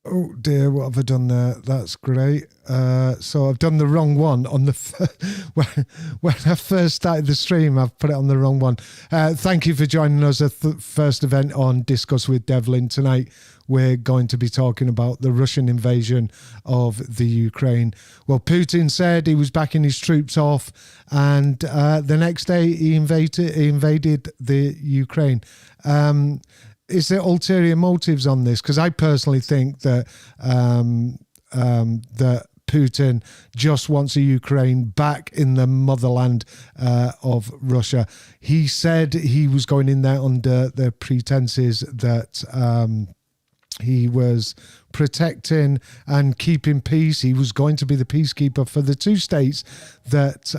Oh dear, what have I done there? That's great. So I've done the wrong one on the when I first started the stream. I've put it on the wrong one. Thank you for joining us at the first event on Discuss with Devlin tonight. We're going to be talking about the Russian invasion of the Ukraine. Well, Putin said he was backing his troops off, and the next day he invaded the Ukraine. Is there ulterior motives on this? Because I personally think that that Putin just wants a Ukraine back in the motherland of Russia. He said he was going in there under the pretenses that he was protecting and keeping peace. He was going to be the peacekeeper for the two states that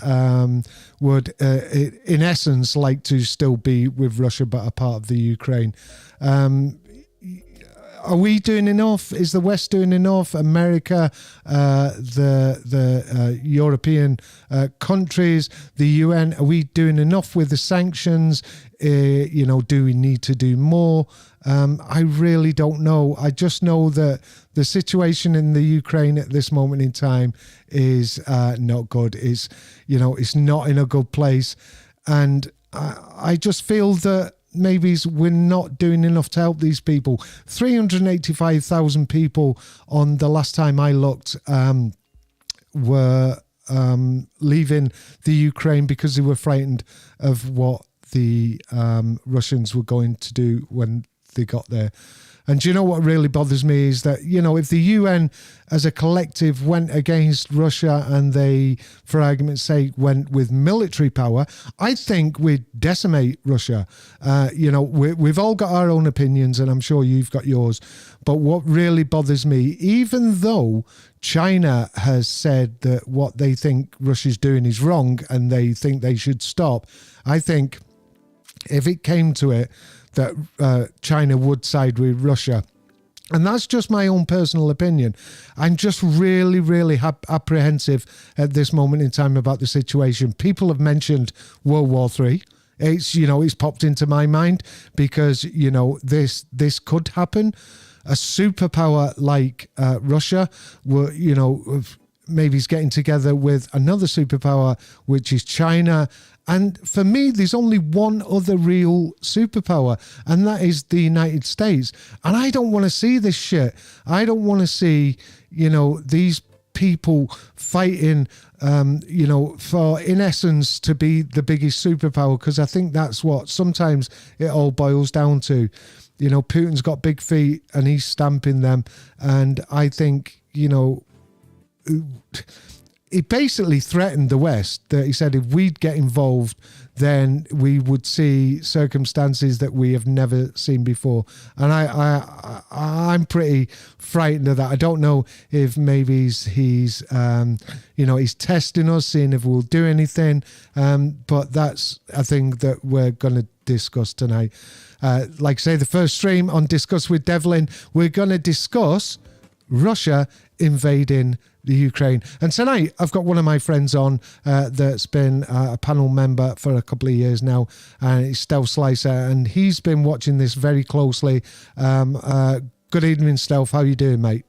would, in essence, like to still be with Russia but a part of the Ukraine. Are we doing enough? Is the West doing enough? America, the European countries, the UN, are we doing enough with the sanctions? Do we need to do more? I really don't know. I just know that the situation in the Ukraine at this moment in time is not good. It's not in a good place. And I just feel that maybe we're not doing enough to help these people. 385,000 people on the last time I looked were leaving the Ukraine because they were frightened of what the Russians were going to do when they got there. And do you know what really bothers me is that, if the UN as a collective went against Russia and they, for argument's sake, went with military power, I think we'd decimate Russia. We've all got our own opinions, and I'm sure you've got yours. But what really bothers me, even though China has said that what they think Russia's doing is wrong and they think they should stop, I think if it came to it, that China would side with Russia. And that's just my own personal opinion. I'm just really, really apprehensive at this moment in time about the situation. People have mentioned World War III. It's popped into my mind because, this could happen. A superpower like Russia, maybe is getting together with another superpower, which is China. And for me, there's only one other real superpower, and that is the United States. And I don't want to see this shit. I don't want to see, these people fighting, for, in essence, to be the biggest superpower, because I think that's what sometimes it all boils down to. Putin's got big feet and he's stamping them. And I think, he basically threatened the West, that he said if we'd get involved, then we would see circumstances that we have never seen before. And I'm pretty frightened of that. I don't know if maybe he's testing us, seeing if we'll do anything. But that's a thing that we're going to discuss tonight. Like I say, the first stream on Discuss with Devlin, we're going to discuss Russia invading the Ukraine. And tonight I've got one of my friends on that's been a panel member for a couple of years now, and it's Stealth Slicer, and he's been watching this very closely. Good evening, Stealth. How you doing, mate?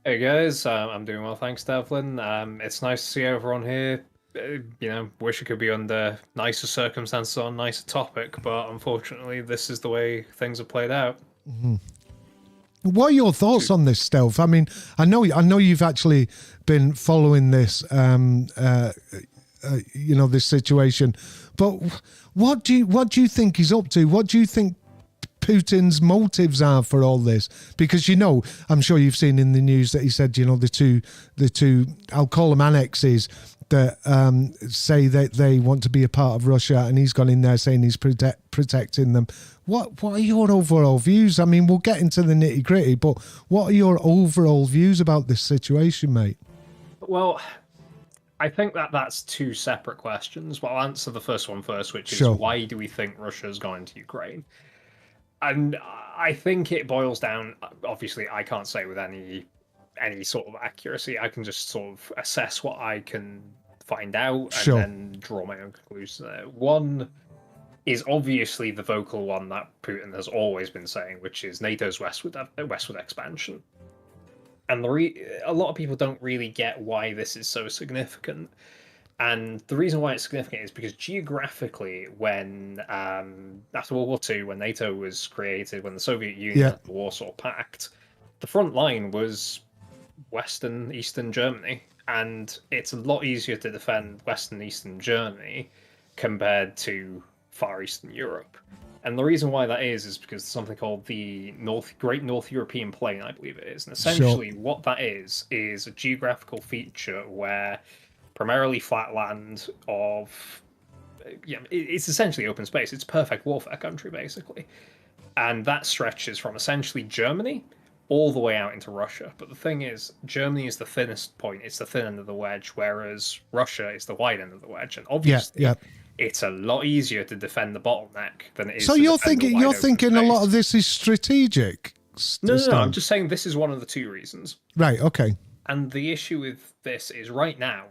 Hey guys, I'm doing well, thanks, Devlin. It's nice to see everyone here. Wish it could be under nicer circumstances on a nicer topic, but unfortunately this is the way things have played out. Mm-hmm. What are your thoughts on this, Stealth? I mean, I know you've actually been following this, this situation. But what do you think he's up to? What do you think Putin's motives are for all this? Because I'm sure you've seen in the news that he said, the two, I'll call them annexes, that say that they want to be a part of Russia, and he's gone in there saying he's protecting them. What are your overall views? I mean, we'll get into the nitty gritty, but what are your overall views about this situation, mate? Well, I think that's two separate questions. But I'll answer the first one first, which is Sure. Why do we think Russia's gone to Ukraine? And I think it boils down, obviously, I can't say with any sort of accuracy. I can just sort of assess what I can find out and then draw my own conclusions there. One is obviously the vocal one that Putin has always been saying, which is NATO's westward expansion. And a lot of people don't really get why this is so significant. And the reason why it's significant is because geographically, when after World War II, when NATO was created, when the Soviet Union Yeah. had the Warsaw Pact, the front line was Western Eastern Germany, and it's a lot easier to defend Western Eastern Germany compared to Far Eastern Europe. And the reason why that is because there's something called the Great North European Plain, I believe it is. And essentially, what that is a geographical feature where primarily flat land of it's essentially open space. It's perfect warfare country, basically. And that stretches from essentially Germany all the way out into Russia. But the thing is, Germany is the thinnest point. It's the thin end of the wedge, whereas Russia is the wide end of the wedge. And obviously, it's a lot easier to defend the bottleneck than it is. So you're thinking a lot of this is strategic? No. I'm just saying this is one of the two reasons. Right. Okay. And the issue with this is right now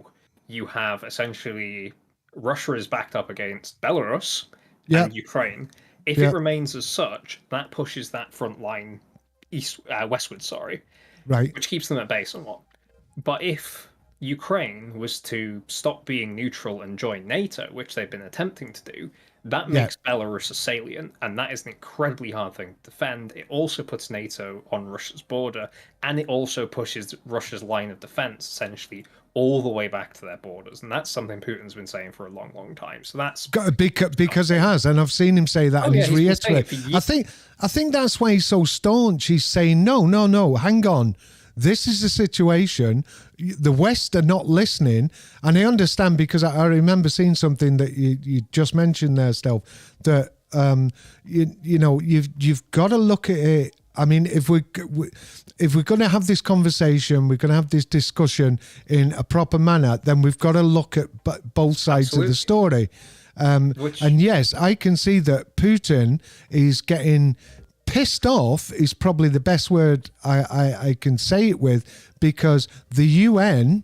you have essentially Russia is backed up against Belarus and Ukraine. If it remains as such, that pushes that front line westward, right, which keeps them at bay somewhat. But if Ukraine was to stop being neutral and join NATO, which they've been attempting to do, that makes Belarus a salient, and that is an incredibly hard thing to defend. It also puts NATO on Russia's border, and it also pushes Russia's line of defense essentially all the way back to their borders, and that's something Putin's been saying for a long, long time. So that's because it has, and I've seen him say that, and he's reiterated. I think that's why he's so staunch. He's saying, no, hang on. This is the situation. The West are not listening, and I understand because I remember seeing something that you just mentioned there, Stealth, that you've got to look at it. I mean, if we're going to have this conversation, we're going to have this discussion in a proper manner, then we've got to look at both sides of the story. And yes, I can see that Putin is getting pissed off is probably the best word I can say it with, because the UN,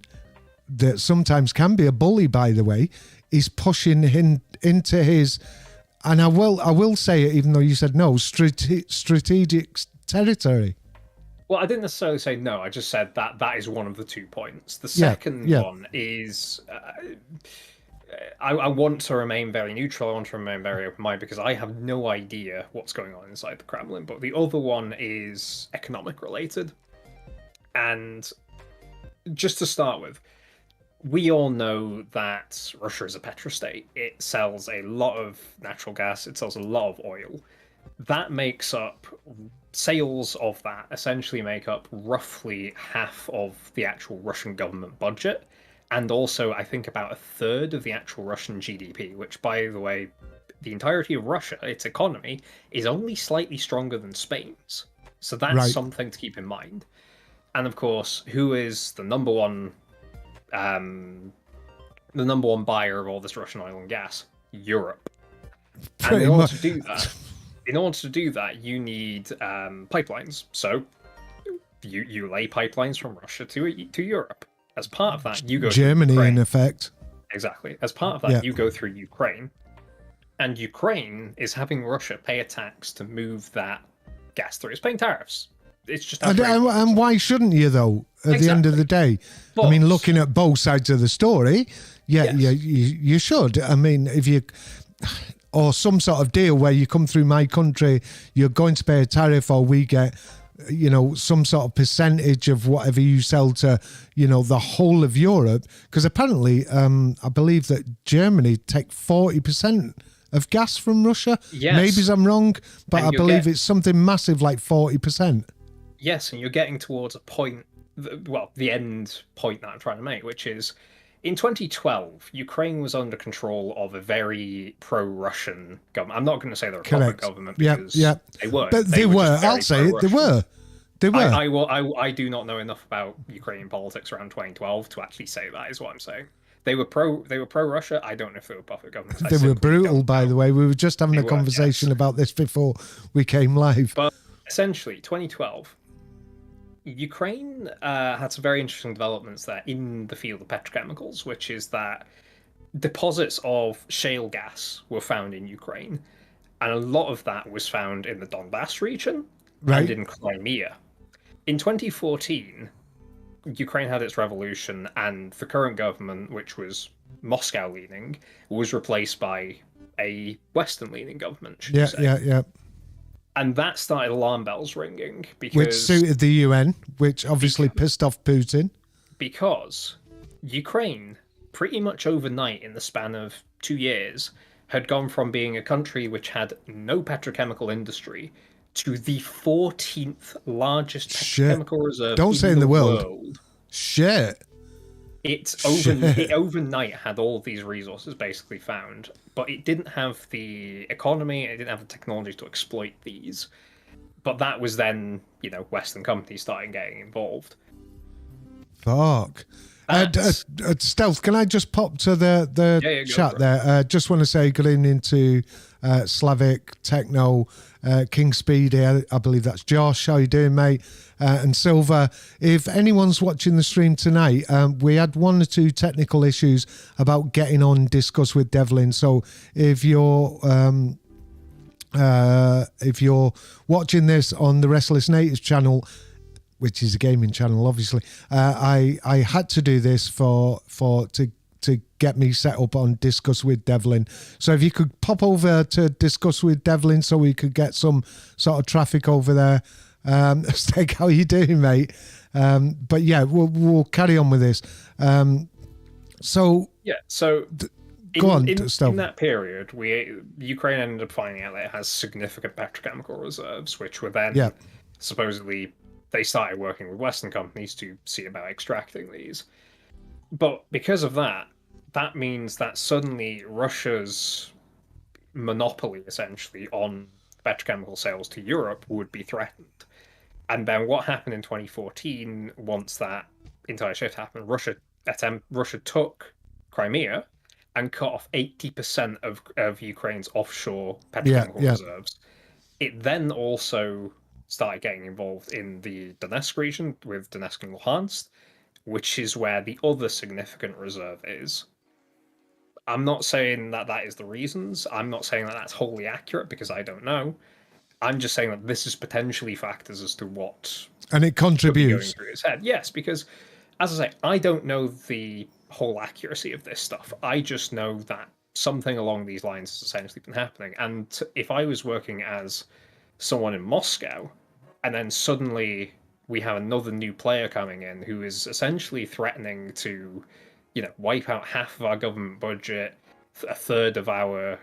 that sometimes can be a bully, by the way, is pushing him into his, and I will say it, even though you said no, strategic territory. Well, I didn't necessarily say no. I just said that is one of the 2 points. The second one is I want to remain very neutral. I want to remain very open-minded because I have no idea what's going on inside the Kremlin. But the other one is economic related. And just to start with, we all know that Russia is a petrostate. It sells a lot of natural gas. It sells a lot of oil. That makes up, sales of that essentially make up roughly half of the actual Russian government budget. And also, I think about a third of the actual Russian GDP, which, by the way, the entirety of Russia, its economy, is only slightly stronger than Spain's. So that's something to keep in mind. And of course, who is the number one buyer of all this Russian oil and gas? Europe. And in order to do that, you need pipelines. So you lay pipelines from Russia to Europe. As part of that, you go Germany, through in effect. Exactly. As part of that, you go through Ukraine. And Ukraine is having Russia pay a tax to move that gas through. It's paying tariffs. It's just and why shouldn't you, though, at the end of the day? But, I mean, looking at both sides of the story, you should. I mean, if you... Or some sort of deal where you come through my country, you're going to pay a tariff, or we get... some sort of percentage of whatever you sell to, the whole of Europe. Because apparently, I believe that Germany take 40% of gas from Russia. Yes. Maybe I'm wrong, but I believe it's something massive like 40%. Yes, and you're getting towards a point, the end point that I'm trying to make, which is in 2012, Ukraine was under control of a very pro-Russian government. I'm not going to say they're a proper government because they were. But they were. I'll say it. They were. They were. I do not know enough about Ukrainian politics around 2012 to actually say that is what I'm saying. They were pro-Russia. I don't know if they were puppet governments. They were brutal, by the way. We were just having a conversation about this before we came live. But essentially, 2012, Ukraine had some very interesting developments there in the field of petrochemicals, which is that deposits of shale gas were found in Ukraine, and a lot of that was found in the Donbass region and in Crimea. In 2014, Ukraine had its revolution, and the current government, which was Moscow leaning, was replaced by a Western leaning government, should you Yeah, say? yeah, yeah. And that started alarm bells ringing Which suited the UN, which obviously pissed off Putin. Because Ukraine, pretty much overnight in the span of 2 years, had gone from being a country which had no petrochemical industry to the 14th largest Shit. petrochemical reserve Don't say in the world. Shit. It overnight had all of these resources basically found, but it didn't have the economy, it didn't have the technology to exploit these. But that was then, Western companies starting getting involved. Fuck. Stealth, can I just pop to the chat there? Just want to say good evening to Slavic, Techno, King Speedy, I believe that's Josh. How you doing, mate? And Silver. If anyone's watching the stream tonight, we had one or two technical issues about getting on Discuss with Devlin. So if you're watching this on the Restless Natives channel, which is a gaming channel, obviously, I had to do this to get me set up on Discuss with Devlin. So if you could pop over to Discuss with Devlin so we could get some sort of traffic over there. Steak, how are you doing, mate? But yeah, we'll carry on with this. So go on, in that period, Ukraine ended up finding out that it has significant petrochemical reserves, which were then supposedly they started working with Western companies to see about extracting these. But because of that, that means that suddenly Russia's monopoly, essentially, on petrochemical sales to Europe would be threatened. And then what happened in 2014, once that entire shift happened, Russia took Crimea and cut off 80% of Ukraine's offshore petrochemical reserves. It then also started getting involved in the Donetsk region with Donetsk and Luhansk, which is where the other significant reserve is. I'm not saying that is the reasons. I'm not saying that that's wholly accurate because I don't know. I'm just saying that this is potentially factors as to what... And it contributes. Going through his head. Yes, because, as I say, I don't know the whole accuracy of this stuff. I just know that something along these lines has essentially been happening. And if I was working as someone in Moscow, and then suddenly we have another new player coming in who is essentially threatening to, wipe out half of our government budget, a third of our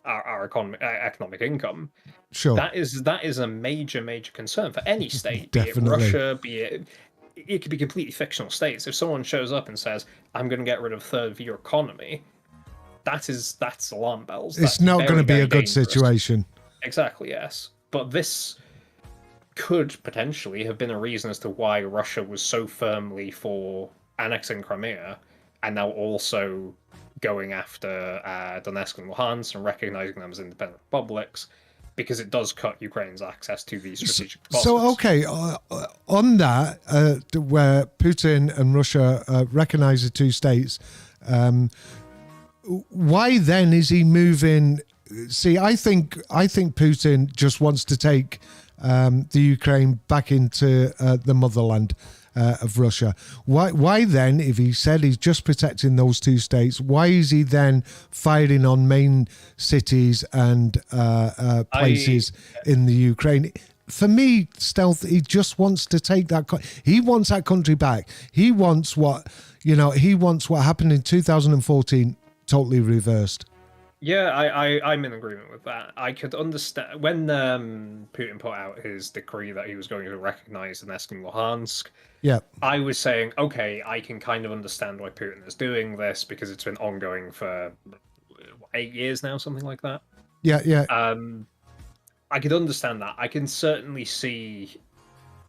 economic income. Sure, that is a major concern for any state. Definitely. Be it Russia, it could be completely fictional states. If someone shows up and says, "I'm going to get rid of a third of your economy," that's alarm bells. It's not going to be a good situation. Exactly, yes. But this could potentially have been a reason as to why Russia was so firmly for annexing Crimea and now also going after Donetsk and Luhansk and recognizing them as independent republics, because it does cut Ukraine's access to these strategic deposits. So, okay, on that, where Putin and Russia recognize the two states, why then is he moving? See, I think Putin just wants to take the Ukraine back into the motherland of Russia. Why then, if he said he's just protecting those two states, why is he then firing on main cities and places in the Ukraine? For me, Stealth, he just wants to take that. He wants that country back. He wants what happened in 2014 totally reversed. Yeah, I'm in agreement with that. I could understand when Putin put out his decree that he was going to recognize Donetsk and Luhansk. Yeah, I was saying, okay, I can kind of understand why Putin is doing this because it's been ongoing for 8 years now, something like that. Yeah. I could understand that. I can certainly see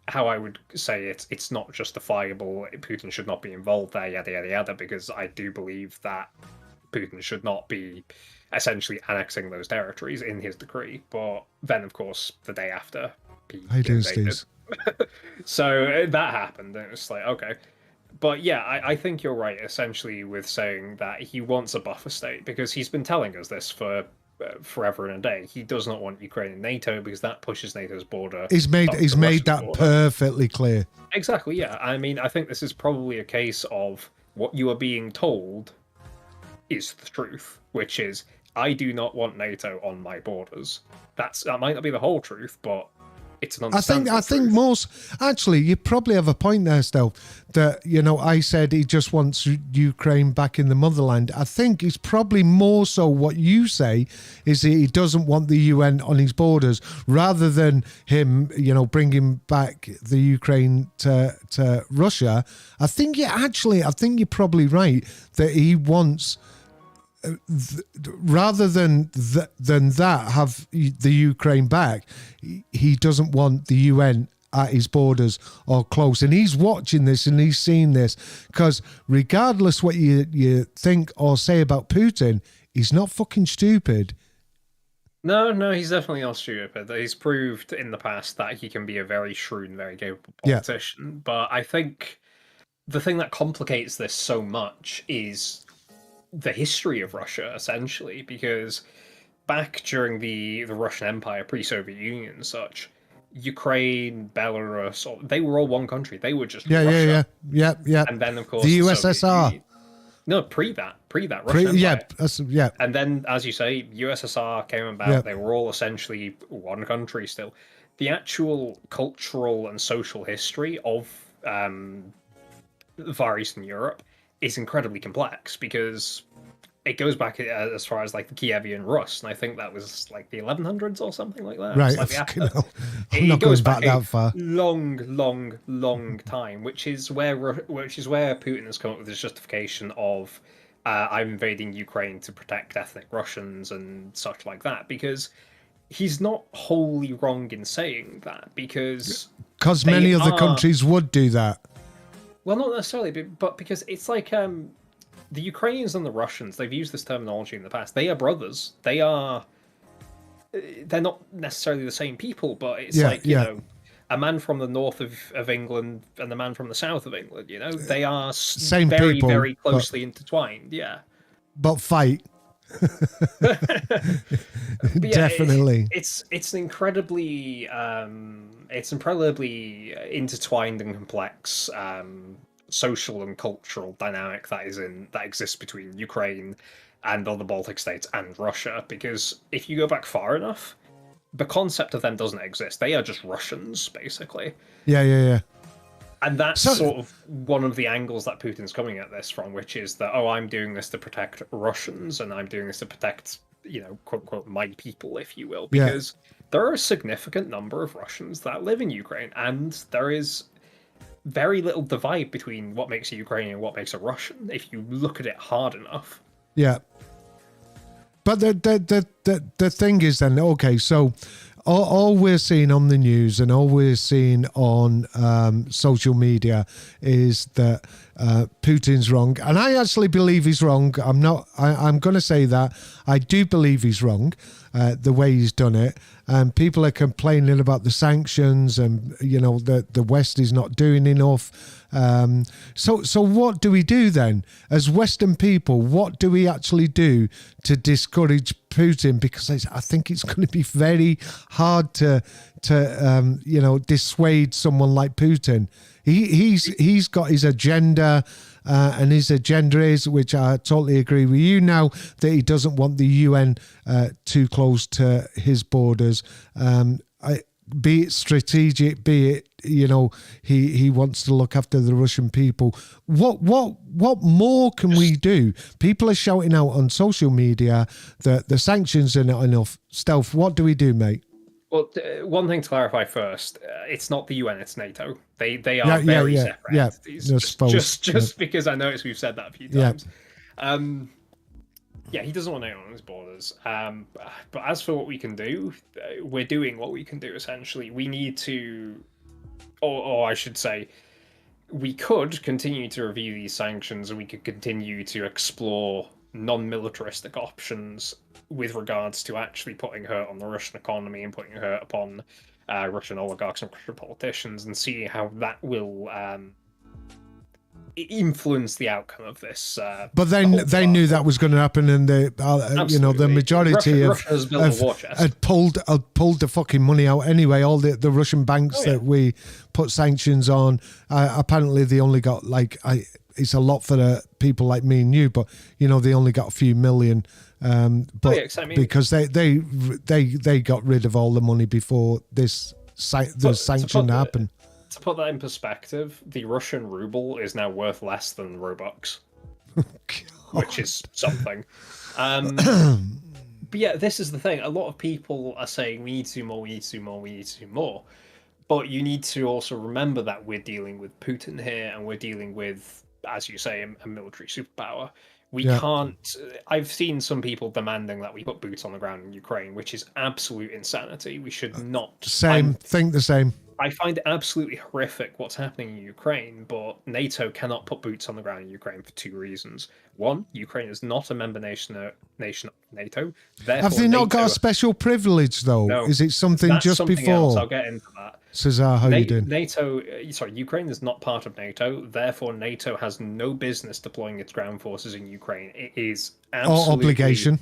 how I would say it's not justifiable. Putin should not be involved there, yada yada yada, because I do believe that Putin should not be essentially annexing those territories in his decree. But then, of course, the day after, he invaded. So that happened, and it was like, okay. But yeah, I think you're right, essentially, with saying that he wants a buffer state, because he's been telling us this for forever and a day. He does not want Ukraine in NATO because that pushes NATO's border. He's made that border. perfectly clear. Exactly, yeah. I mean, I think this is probably a case of what you are being told is the truth, which is I do not want NATO on my borders. That might not be the whole truth, but it's an understandable I think most actually you probably have a point there still that I said he just wants Ukraine back in the motherland. I think it's probably more so what you say is that he doesn't want the UN on his borders rather than him bringing back the Ukraine to Russia. I think you're probably right that he wants rather than that have the Ukraine back. He doesn't want the UN at his borders or close, and he's watching this and he's seen this because regardless what you think or say about Putin, he's not fucking stupid. No, he's definitely not stupid. He's proved in the past that he can be a very shrewd and very capable politician. Yeah. But I think the thing that complicates this so much is the history of Russia, essentially, because back during the Russian Empire, pre-Soviet Union and such, Ukraine, Belarus, they were all one country. They were just Russia. Yeah. And then, of course, the USSR. No, pre that Russian Empire. Yeah. And then, as you say, USSR came about. Yeah. They were all essentially one country still. The actual cultural and social history of Far Eastern Europe is incredibly complex because it goes back as far as like the Kievan Rus, and I think that was like the 1100s or something like that. Right, I'm not going back that far. Long time, which is where Putin has come up with his justification of I'm invading Ukraine to protect ethnic Russians and such like that, because he's not wholly wrong in saying that, because many other countries would do that. Well, not necessarily, but because it's like the Ukrainians and the Russians, they've used this terminology in the past. They are brothers. They're not necessarily the same people, but it's you know, a man from the north of England and the man from the south of England, they are same very, people, very closely intertwined. Yeah. But fight. Definitely. It's incredibly intertwined and complex social and cultural dynamic that exists between Ukraine and other Baltic states and Russia, because if you go back far enough, the concept of them doesn't exist. They are just Russians, basically. Yeah. And that's sort of one of the angles that Putin's coming at this from, which is that, I'm doing this to protect Russians, and I'm doing this to protect, quote unquote, my people, if you will. Because there are a significant number of Russians that live in Ukraine, and there is very little divide between what makes a Ukrainian and what makes a Russian, if you look at it hard enough. Yeah. But the thing is then, okay, so all we're seeing on the news and all we're seeing on social media is that Putin's wrong, and I actually believe he's wrong. I'm going to say that I do believe he's wrong, the way he's done it. People are complaining about the sanctions, and the West is not doing enough. So what do we do then as Western people? What do we actually do to discourage Putin? Because I think it's going to be very hard to dissuade someone like Putin. He's got his agenda, and his agenda is, which I totally agree with you now, that he doesn't want the UN too close to his borders. Be it strategic, be it he wants to look after the Russian people. What more can we do? People are shouting out on social media that the sanctions are not enough. Stealth, what do we do, mate? Well, one thing to clarify first: it's not the UN; it's NATO. They are very separate entities. Just because I noticed we've said that a few times. He doesn't want anyone on his borders. But as for what we can do, we're doing what we can do. Essentially, we need to, or I should say, we could continue to review these sanctions, and we could continue to explore non-militaristic options with regards to actually putting hurt on the Russian economy and putting hurt upon Russian oligarchs and Russian politicians, and see how that will influence the outcome of this. But then whole they knew debacle. that was going to happen, and the Absolutely. majority Russia has built a war chest. had pulled the fucking money out anyway. All the Russian banks that we put sanctions on, apparently they only got it's a lot for the people like me and you, but they only got a few million. Because they got rid of all the money before the sanction happened. To put that in perspective, the Russian ruble is now worth less than Robux, which is something. But yeah, this is the thing. A lot of people are saying we need to do more, we need to do more, we need to do more. But you need to also remember that we're dealing with Putin here, and we're dealing with, as you say, a military superpower. We can't. I've seen some people demanding that we put boots on the ground in Ukraine, which is absolute insanity. We should not. Think the same. I find it absolutely horrific what's happening in Ukraine, but NATO cannot put boots on the ground in Ukraine for two reasons. One, Ukraine is not a member nation of NATO. Have they not got a special privilege, though? No, is it something that's just something before? Else. I'll get into that. Cesar, how you doing? Ukraine is not part of NATO. Therefore, NATO has no business deploying its ground forces in Ukraine. It is absolutely... obligation.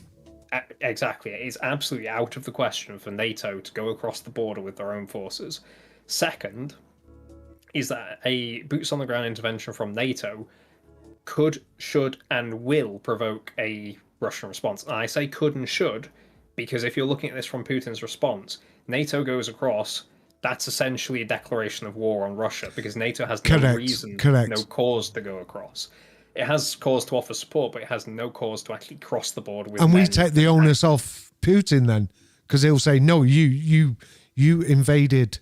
Exactly. It is absolutely out of the question for NATO to go across the border with their own forces. Second, is that a boots-on-the-ground intervention from NATO could, should, and will provoke a Russian response. And I say could and should because if you're looking at this from Putin's response, NATO goes across, that's essentially a declaration of war on Russia because NATO has no reason, no cause to go across. It has cause to offer support, but it has no cause to actually cross the border with. And we take the onus off Putin then, because he'll say, "No, you invaded."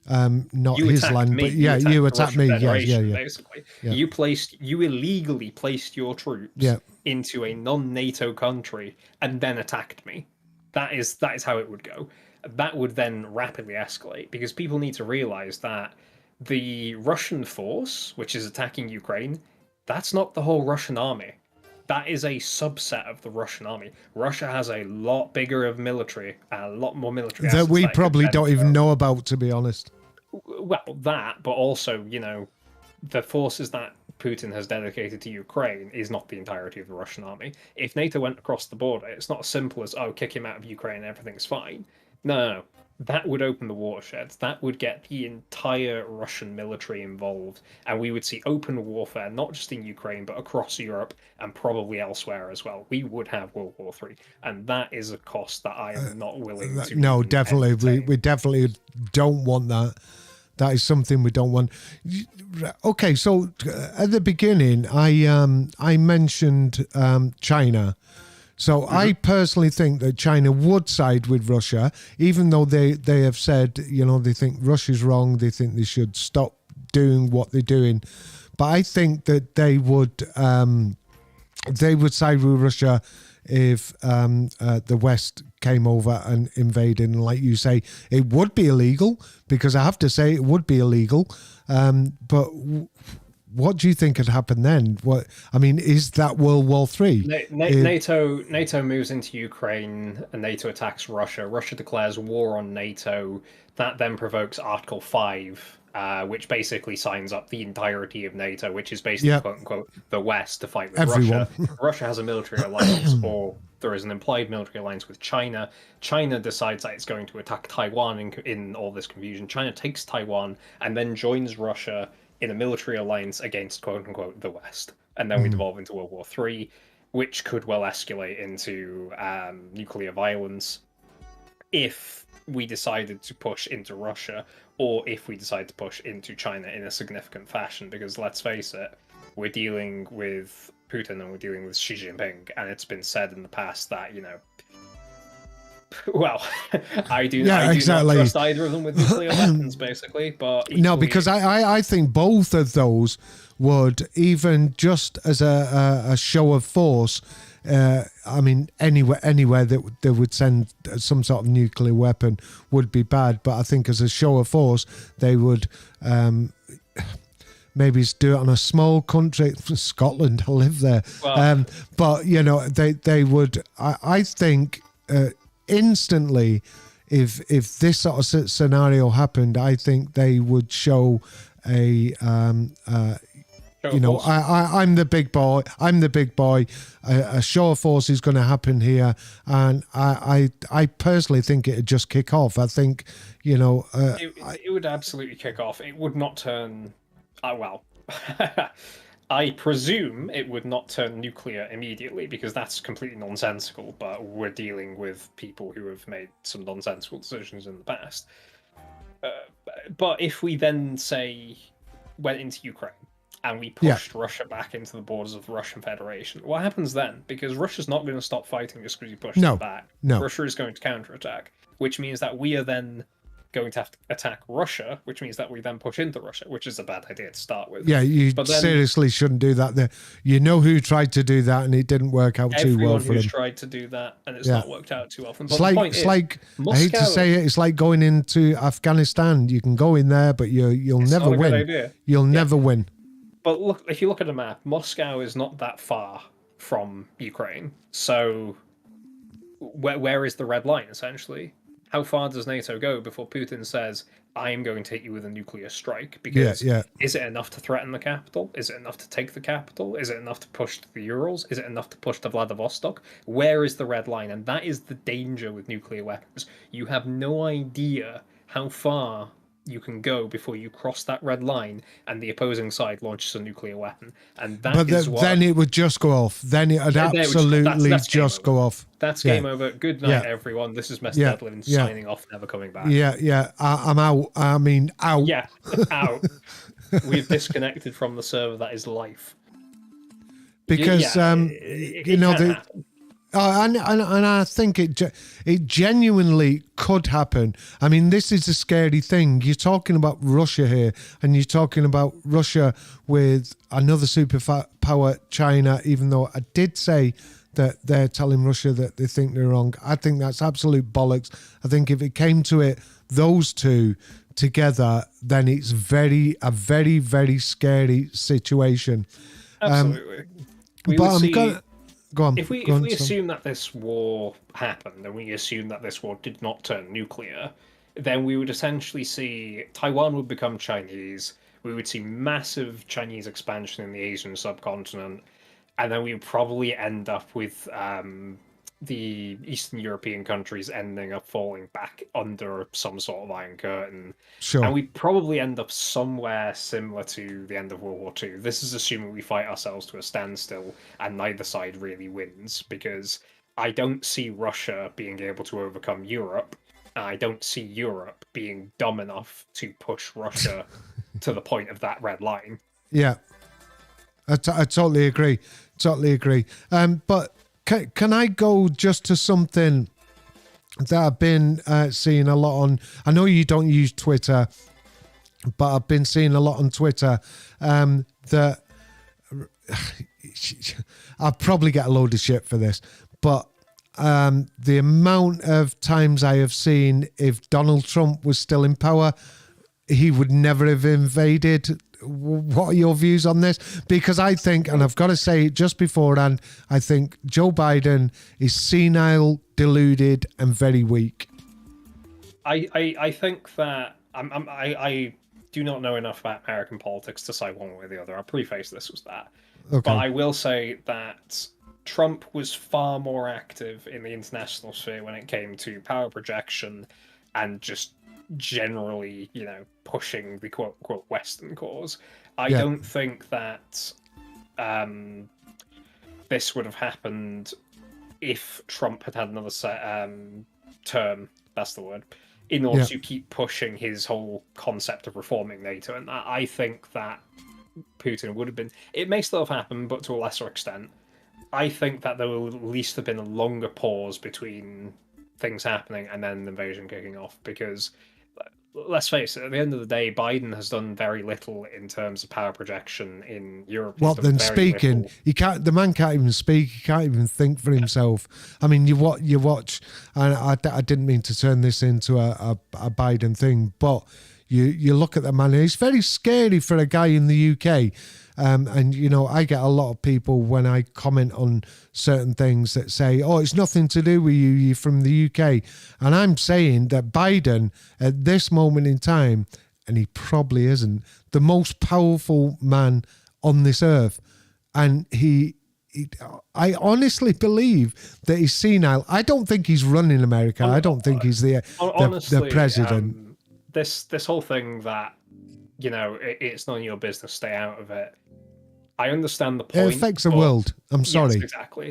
Not you his land, but you attacked me. Basically, you illegally placed your troops into a non-NATO country and then attacked me. That is how it would go. That would then rapidly escalate because people need to realize that the Russian force, which is attacking Ukraine, that's not the whole Russian army. That is a subset of the Russian army. Russia has a lot bigger of military, a lot more military that we probably don't even know about, to be honest. Well, that, but also, the forces that Putin has dedicated to Ukraine is not the entirety of the Russian army. If NATO went across the border, it's not as simple as, kick him out of Ukraine and everything's fine. No. That would open the watersheds. That would get the entire Russian military involved. And we would see open warfare, not just in Ukraine, but across Europe and probably elsewhere as well. We would have World War III. And that is a cost that I am not willing to. No, definitely. We definitely don't want that. That is something we don't want. Okay, so at the beginning, I mentioned China. So I personally think that China would side with Russia, even though they have said, they think Russia's wrong. They think they should stop doing what they're doing. But I think that they would side with Russia if the West came over and invaded. And like you say, it would be illegal because I have to say it would be illegal. But what do you think had happened then? Is that World War III? NATO moves into Ukraine and NATO attacks Russia. Russia declares war on NATO. That then provokes Article 5, which basically signs up the entirety of NATO, which is basically, quote unquote, the West to fight with Russia. Russia has a military alliance, or there is an implied military alliance with China. China decides that it's going to attack Taiwan in all this confusion. China takes Taiwan and then joins Russia in a military alliance against, quote unquote, the West. And then we devolve into World War III, which could well escalate into nuclear violence if we decided to push into Russia or if we decide to push into China in a significant fashion. Because let's face it, we're dealing with Putin and we're dealing with Xi Jinping. And it's been said in the past that, well, I do not trust either of them with nuclear weapons, basically. But equally... No, because I think both of those would, even just as a show of force, anywhere that they would send some sort of nuclear weapon would be bad. But I think as a show of force, they would maybe do it on a small country. Scotland, I live there. Well, but, they would, I think... instantly, if this sort of scenario happened, I think they would show a you know, I'm the big boy. I'm the big boy. A show of force is going to happen here, and I personally think it'd just kick off. I think, you know, it would absolutely kick off. It would not turn. Well, I presume it would not turn nuclear immediately because that's completely nonsensical. But we're dealing with people who have made some nonsensical decisions in the past. But if we then say went into Ukraine and we pushed Russia back into the borders of the Russian Federation, what happens then? Because Russia's not going to stop fighting just because you push them back. No. Russia is going to counterattack, which means that we are then going to have to attack Russia, which means that we then push into Russia, which is a bad idea to start with. Yeah, seriously shouldn't do that. You know who tried to do that and it didn't work out too well for them. Everyone who's tried to do that and it's not worked out too well. But it's like I hate to say it, it's like going into Afghanistan. You can go in there, but you'll never win. You'll never win. But look, if you look at a map, Moscow is not that far from Ukraine. So where is the red line, essentially? How far does NATO go before Putin says, I am going to hit you with a nuclear strike? Because is it enough to threaten the capital? Is it enough to take the capital? Is it enough to push to the Urals? Is it enough to push to Vladivostok? Where is the red line? And that is the danger with nuclear weapons. You have no idea how far you can go before you cross that red line and the opposing side launches a nuclear weapon. And then it would just go off. Then it would absolutely just go off. That's game over. Good night, everyone. This is Mr. Devlin signing off, never coming back. I'm out. I mean, out. Yeah, out. We've disconnected from the server. That is life. Because, you know, and I think it genuinely could happen. I mean, this is a scary thing. You're talking about Russia here, and you're talking about Russia with another superpower, China, even though I did say that they're telling Russia that they think they're wrong. I think that's absolute bollocks. I think if it came to it, those two together, then it's a very, very scary situation. Absolutely. Go on. If we assume that this war happened, and we assume that this war did not turn nuclear, then we would essentially see Taiwan would become Chinese. We would see massive Chinese expansion in the Asian subcontinent, and then we would probably end up with the Eastern European countries ending up falling back under some sort of Iron Curtain. Sure. And we'd probably end up somewhere similar to the end of World War II. This is assuming we fight ourselves to a standstill and neither side really wins, because I don't see Russia being able to overcome Europe. I don't see Europe being dumb enough to push Russia to the point of that red line. Yeah, I totally agree. But can I go just to something that I've been seeing a lot on? I know you don't use Twitter, but I've been seeing a lot on Twitter that I'll probably get a load of shit for this, but the amount of times I have seen if Donald Trump was still in power, he would never have invaded. What are your views on this? Because I think, and I've got to say just beforehand, I think Joe Biden is senile, deluded, and very weak. I think that I do not know enough about American politics to say one way or the other. I'll preface this with that. Okay. But I will say that Trump was far more active in the international sphere when it came to power projection and just generally, you know, pushing the quote Western cause. I don't think that this would have happened if Trump had another term, that's the word, in order to keep pushing his whole concept of reforming NATO. And I think that Putin would have been, it may still have happened, but to a lesser extent. I think that there will at least have been a longer pause between things happening and then the invasion kicking off, because let's face it, at the end of the day, Biden has done very little in terms of power projection in Europe. Well, then speaking, little. He can't. The man can't even speak. He can't even think for himself. I mean, you watch, and I didn't mean to turn this into a Biden thing, but you look at the man. He's very scary for a guy in the UK. And, you know, I get a lot of people when I comment on certain things that say, oh, it's nothing to do with you, you're from the UK. And I'm saying that Biden, at this moment in time, and he probably isn't, the most powerful man on this earth, and I honestly believe that he's senile. I don't think he's running America. I don't think he's the president. This whole thing that, it's none of your business, stay out of it. I understand the point. It affects the world. I'm sorry. Yes,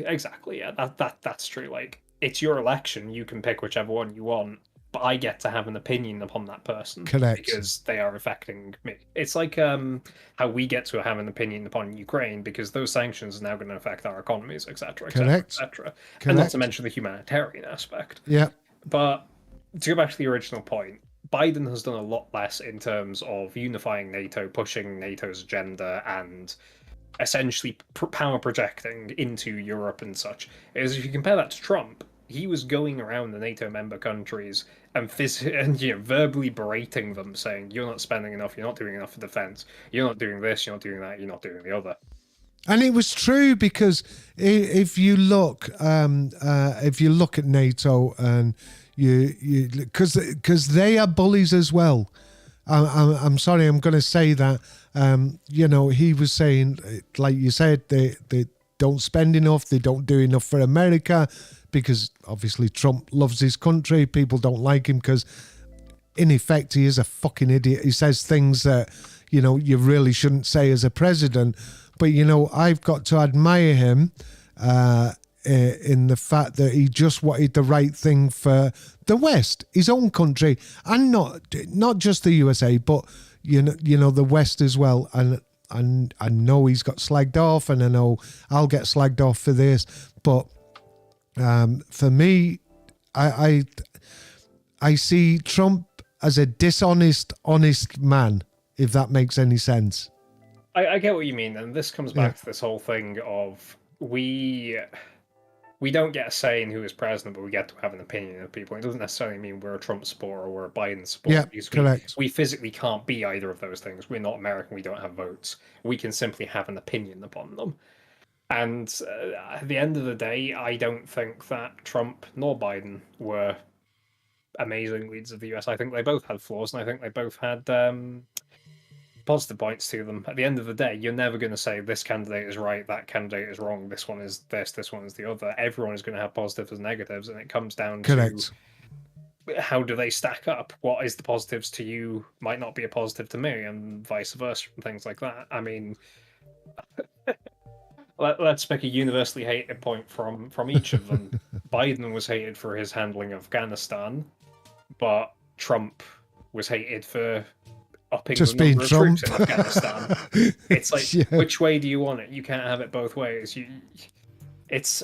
exactly. Yeah, that's true. Like, it's your election. You can pick whichever one you want, but I get to have an opinion upon that person. Correct. Because they are affecting me. It's like how we get to have an opinion upon Ukraine because those sanctions are now going to affect our economies, etc., etc. And not to mention the humanitarian aspect. Yeah. But to go back to the original point, Biden has done a lot less in terms of unifying NATO, pushing NATO's agenda, and essentially power projecting into Europe and such. Is if you compare that to Trump, he was going around the NATO member countries and verbally berating them, saying, "You're not spending enough. You're not doing enough for defense. You're not doing this. You're not doing that. You're not doing the other." And it was true because if you look at NATO and because they are bullies as well. I'm sorry, I'm going to say that. He was saying, like you said, they don't spend enough, they don't do enough for America, because obviously Trump loves his country. People don't like him because, in effect, he is a fucking idiot. He says things that, you really shouldn't say as a president. But, I've got to admire him in the fact that he just wanted the right thing for the West, his own country, and not just the USA, but the West as well. And I know he's got slagged off, and I know I'll get slagged off for this, but for me, I see Trump as a dishonest, honest man, if that makes any sense. I get what you mean, and this comes back to this whole thing of we don't get a say in who is president, but we get to have an opinion of people. It doesn't necessarily mean we're a Trump supporter or we're a Biden supporter. Yeah, correct. We physically can't be either of those things. We're not American. We don't have votes. We can simply have an opinion upon them. And at the end of the day, I don't think that Trump nor Biden were amazing leaders of the US. I think they both had flaws, and I think they both had positive points to them. At the end of the day, you're never going to say this candidate is right, that candidate is wrong, this one is this one is the other. Everyone is going to have positives and negatives, and it comes down to how do they stack up? What is the positives to you might not be a positive to me, and vice versa, and things like that. I mean, let's pick a universally hated point from each of them. Biden was hated for his handling of Afghanistan, but Trump was hated for upping just the number being of troops in Afghanistan. It's like, which way do you want it? You can't have it both ways. It's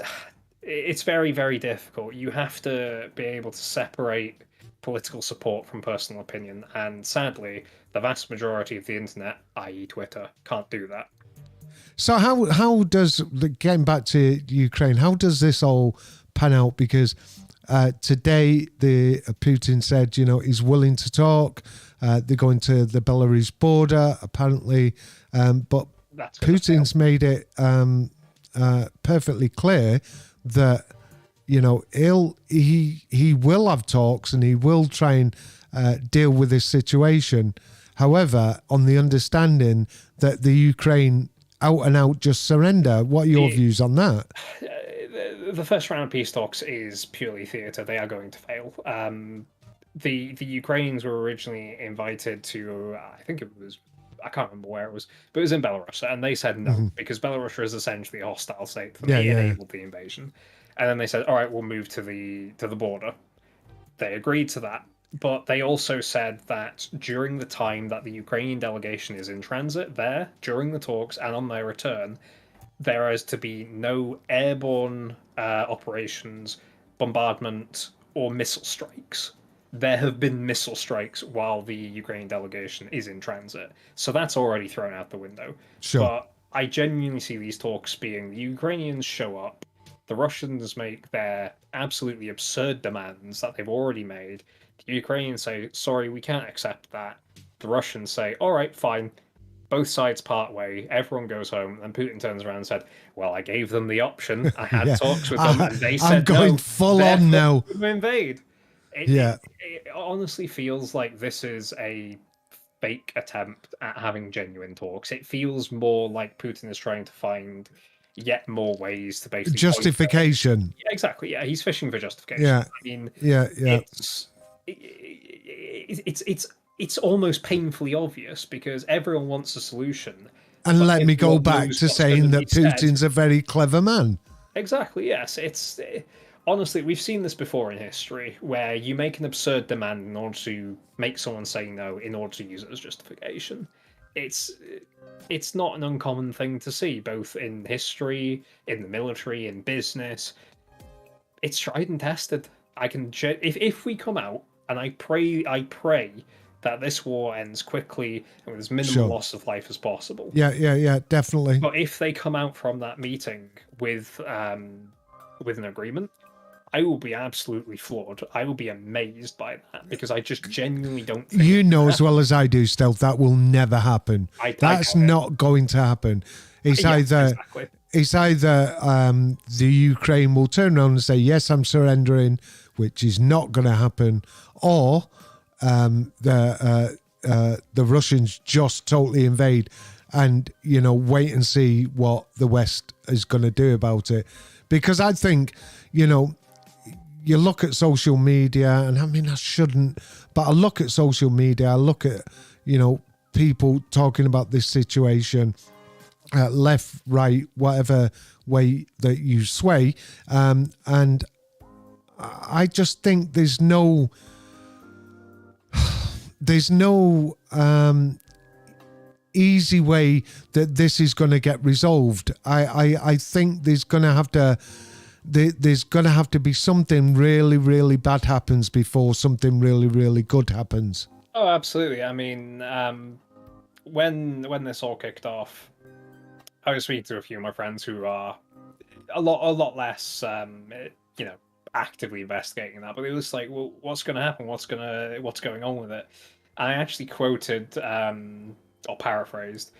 very, very difficult. You have to be able to separate political support from personal opinion, and sadly, the vast majority of the internet, i.e. Twitter, can't do that. So how does, getting back to Ukraine, how does this all pan out? Because today Putin said, he's willing to talk. They're going to the Belarus border, apparently, but Putin's made it perfectly clear that he will have talks and he will try and deal with this situation. However, on the understanding that the Ukraine out and out just surrender. What are your views on that? The first round of peace talks is purely theatre. They are going to fail. The Ukrainians were originally invited to, I think it was, I can't remember where it was, but it was in Belarus, and they said no, because Belarus is essentially a hostile state. They enabled the invasion. And then they said, all right, we'll move to the border. They agreed to that. But they also said that during the time that the Ukrainian delegation is in transit there, during the talks and on their return, there is to be no airborne operations, bombardment, or missile strikes. There have been missile strikes while the Ukrainian delegation is in transit. So that's already thrown out the window. Sure. But I genuinely see these talks being the Ukrainians show up, the Russians make their absolutely absurd demands that they've already made. The Ukrainians say, sorry, we can't accept that. The Russians say, all right, fine. Both sides part way. Everyone goes home. And Putin turns around and said, well, I gave them the option. I had talks with them, and they said, I'm going full on now. To invade. It honestly feels like this is a fake attempt at having genuine talks. It feels more like Putin is trying to find yet more ways to basically Justification. Yeah, exactly. Yeah, he's fishing for justification. Yeah. I mean, Yeah. it's almost painfully obvious because everyone wants a solution. And let me go everyone back knows to what's gonna saying be that said. Putin's a very clever man. Exactly, yes. It's honestly, we've seen this before in history where you make an absurd demand in order to make someone say no in order to use it as justification. It's it's not an uncommon thing to see, both in history, in the military, in business. It's tried and tested. If we come out, and I pray that this war ends quickly and with as minimal loss of life as possible. Yeah, definitely. But if they come out from that meeting with an agreement, I will be absolutely floored. I will be amazed by that because I just genuinely don't think you know as well as I do, Stealth, that will never happen. That's not going to happen. It's either the Ukraine will turn around and say, yes, I'm surrendering, which is not going to happen, or the Russians just totally invade and, wait and see what the West is going to do about it. Because I think, you look at social media, and I mean, I shouldn't, but I look at social media, I look at, people talking about this situation, left, right, whatever way that you sway. And I just think there's no easy way that this is going to get resolved. I think there's going to have to be something really, really bad happens before something really, really good happens. Oh, absolutely. I mean, when this all kicked off, I was speaking to a few of my friends who are a lot less, actively investigating that. But it was like, well, what's going to happen? What's going on with it? And I actually quoted, or paraphrased,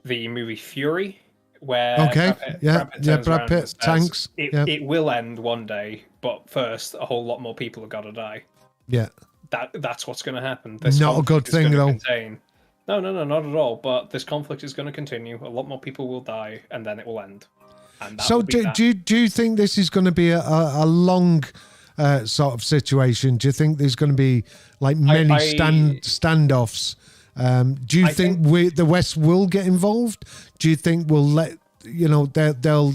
the movie Fury, where Brad Pitt, tanks. It will end one day, but first, a whole lot more people have got to die. Yeah, that's what's going to happen. Not a good thing, though. No, not at all. But this conflict is going to continue. A lot more people will die, and then it will end. So, do you think this is going to be a long sort of situation? Do you think there's going to be like many standoffs? Do you think the West will get involved? Do you think we'll let they'll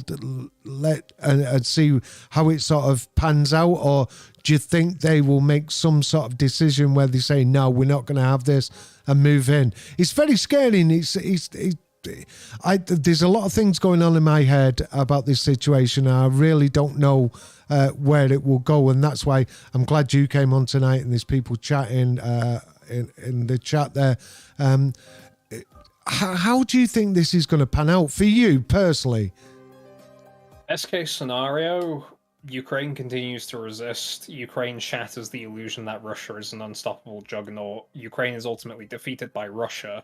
let and see how it sort of pans out, or do you think they will make some sort of decision where they say no, we're not going to have this and move in? It's very scary. And there's a lot of things going on in my head about this situation. I really don't know where it will go, and that's why I'm glad you came on tonight. And there's people chatting in the chat there. How do you think this is going to pan out for you personally? Best case scenario, Ukraine continues to resist. Ukraine shatters the illusion that Russia is an unstoppable juggernaut. Ukraine is ultimately defeated by Russia,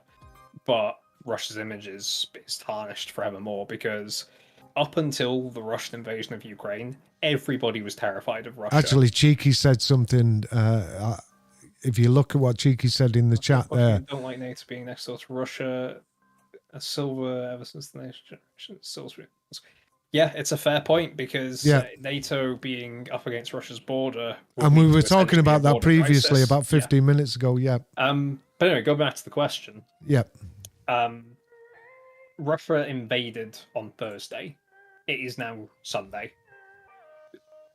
but Russia's image is tarnished forevermore because up until the Russian invasion of Ukraine, everybody was terrified of Russia. Actually, Cheeky said something. If you look at what Cheeky said in the chat there. Don't like NATO being next door to Russia. A silver ever since the nation. Yeah, it's a fair point because NATO being up against Russia's border. And we were talking about that previously, about 15 minutes ago. Yeah. But anyway, go back to the question. Yep. Russia invaded on Thursday. It is now Sunday.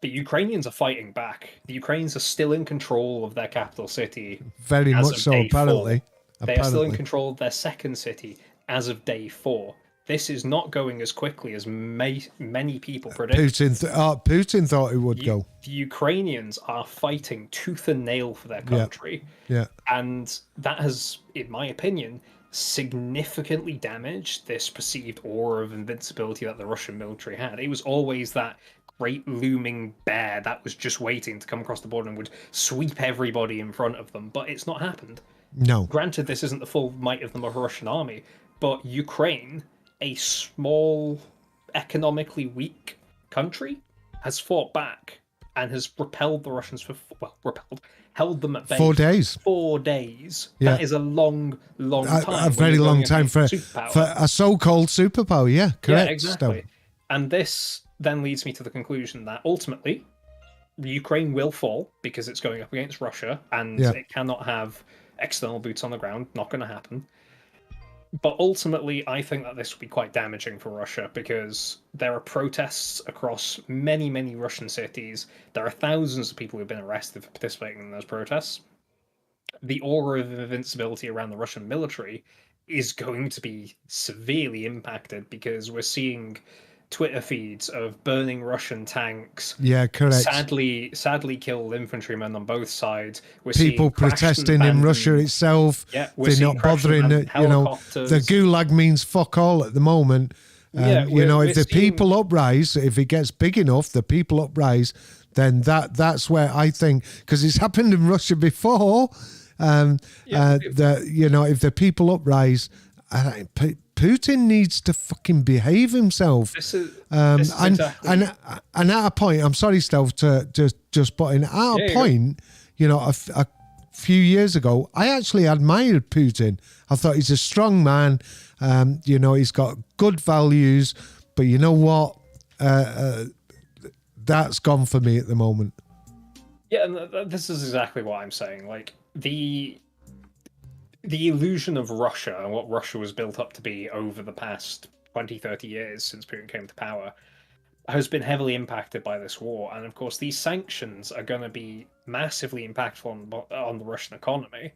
The Ukrainians are fighting back. The Ukrainians are still in control of their capital city. Very much so, apparently. They are still in control of their second city as of day 4. This is not going as quickly as many people predict. Putin thought it would go. The Ukrainians are fighting tooth and nail for their country. Yeah. And that has, in my opinion, significantly damaged this perceived aura of invincibility that the Russian military had. It was always that great looming bear that was just waiting to come across the border and would sweep everybody in front of them, but it's not happened. No. Granted, this isn't the full might of the Russian army, but Ukraine, a small, economically weak country, has fought back and has repelled the Russians held them at bay 4 days. 4 days. Yeah. That is a long time. A very long time for superpower. a so-called superpower. Yeah, correct. Yeah, exactly. And this then leads me to the conclusion that ultimately Ukraine will fall because it's going up against Russia, and it cannot have external boots on the ground. Not going to happen. But ultimately, I think that this will be quite damaging for Russia because there are protests across many, many Russian cities. There are thousands of people who've been arrested for participating in those protests. The aura of invincibility around the Russian military is going to be severely impacted because we're seeing Twitter feeds of burning Russian tanks. Yeah, correct. Sadly killed infantrymen on both sides. We're people seeing protesting in Russia itself. Yeah, they're not bothering. The gulag means fuck all at the moment. If the people uprise, if it gets big enough, the people uprise. Then that's where I think, because it's happened in Russia before. If the people uprise, Putin needs to fucking behave himself. And at a point, I'm sorry, Stealth, to just butt in. At a point, a few years ago, I actually admired Putin. I thought he's a strong man. He's got good values. But you know what? That's gone for me at the moment. Yeah, and this is exactly what I'm saying. Like the illusion of Russia and what Russia was built up to be over the past 20, 30 years since Putin came to power has been heavily impacted by this war. And of course, these sanctions are going to be massively impactful on the Russian economy.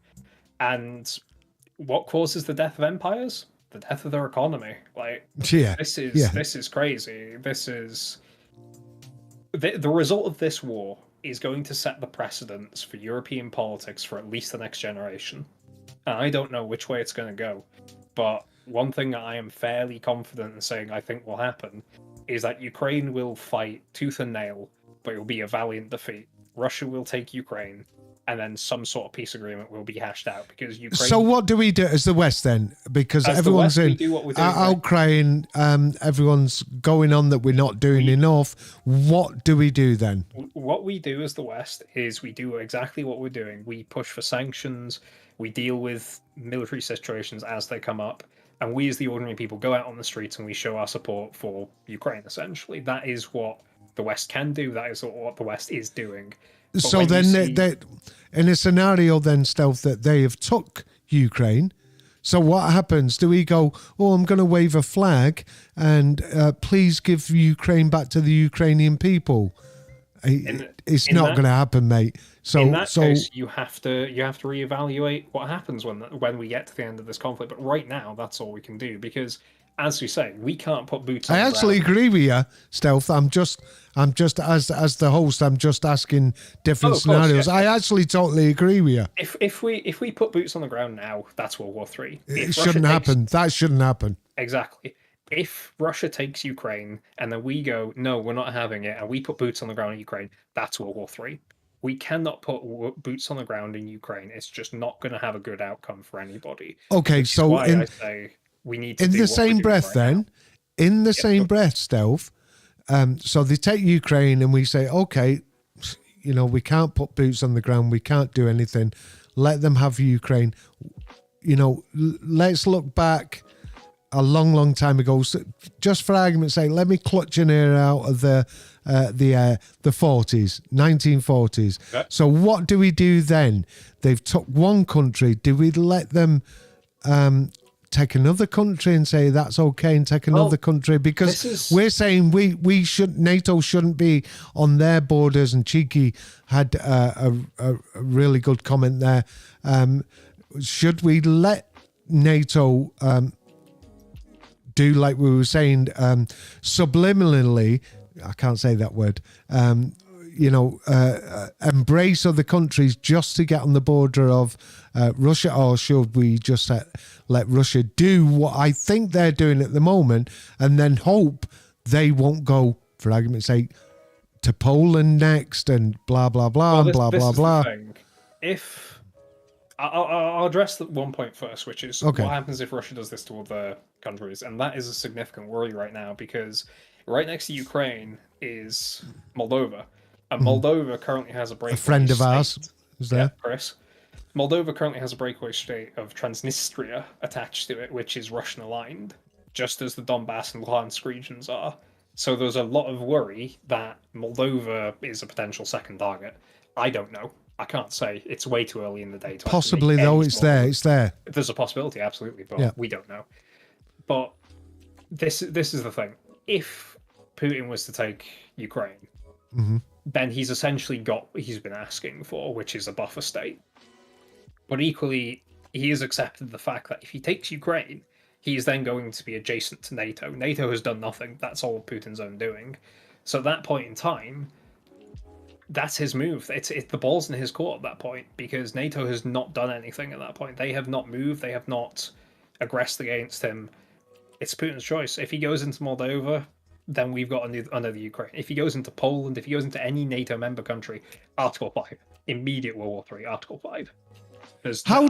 And what causes the death of empires? The death of their economy. This is crazy. This is the result of this war is going to set the precedents for European politics for at least the next generation. And I don't know which way it's going to go, but one thing that I am fairly confident in saying I think will happen is that Ukraine will fight tooth and nail, but it will be a valiant defeat. Russia will take Ukraine, and then some sort of peace agreement will be hashed out because Ukraine. So what do we do as the West then? Because everyone's outcrying, everyone's going on that we're not doing enough. What do we do then? What we do as the West is we do exactly what we're doing. We push for sanctions. We deal with military situations as they come up. And we as the ordinary people go out on the streets and we show our support for Ukraine, essentially. That is what the West can do. That is what the West is doing. But so then, in a scenario then, Stealth, that they have took Ukraine, so what happens? Do we go, I'm going to wave a flag and please give Ukraine back to the Ukrainian people? It's not going to happen, mate. So in that case, you have to reevaluate what happens when we get to the end of this conflict. But right now, that's all we can do because, as you say, we can't put boots on the ground. I actually agree with you, Stealth. I'm just as the host. I'm just asking different scenarios. Yeah. I actually totally agree with you. If we put boots on the ground now, that's World War III. It shouldn't happen. That shouldn't happen. Exactly. If Russia takes Ukraine and then we go, no, we're not having it, and we put boots on the ground in Ukraine, that's World War III. We cannot put boots on the ground in Ukraine. It's just not going to have a good outcome for anybody. Okay, so I say we need to in the same breath then, in the same breath, Stealth. So they take Ukraine and we say, okay, we can't put boots on the ground. We can't do anything. Let them have Ukraine. Let's look back a long, long time ago. So just for argument's sake, let me clutch an era out of the 40s, 1940s. Okay. So what do we do then? They've took one country. Do we let them take another country and say that's okay and take another country? Because we're saying we should, NATO shouldn't be on their borders, and Cheeky had a really good comment there. Should we let NATO do like we were saying, subliminally, I can't say that word, embrace other countries just to get on the border of Russia? Or should we just let Russia do what I think they're doing at the moment and then hope they won't go, for argument's sake, to Poland next and blah, blah, blah, and blah, blah, blah. If I'll address the one point first, which is what happens if Russia does this to other countries, and that is a significant worry right now because right next to Ukraine is Moldova, and Moldova currently has a breakaway friend of ours. is Yeah, there? Chris. Moldova currently has a breakaway state of Transnistria attached to it, which is Russian aligned, just as the Donbass and Luhansk regions are. So there's a lot of worry that Moldova is a potential second target. I don't know. I can't say. It's way too early in the day to actually make Possibly, though, any it's sort of- there. It's there. There's a possibility, absolutely, but Yeah. we don't know. But this is the thing. If Putin was to take Ukraine, then he's essentially got what he's been asking for, which is a buffer state. But equally, he has accepted the fact that if he takes Ukraine, he is then going to be adjacent to NATO. NATO has done nothing. That's all Putin's own doing. So at that point in time, that's his move. It's the ball's in his court at that point, because NATO has not done anything at that point. They have not moved. They have not aggressed against him. It's Putin's choice. If he goes into Moldova, then we've got another Ukraine. If he goes into Poland, if he goes into any NATO member country, Article 5, immediate World War III, Article 5. How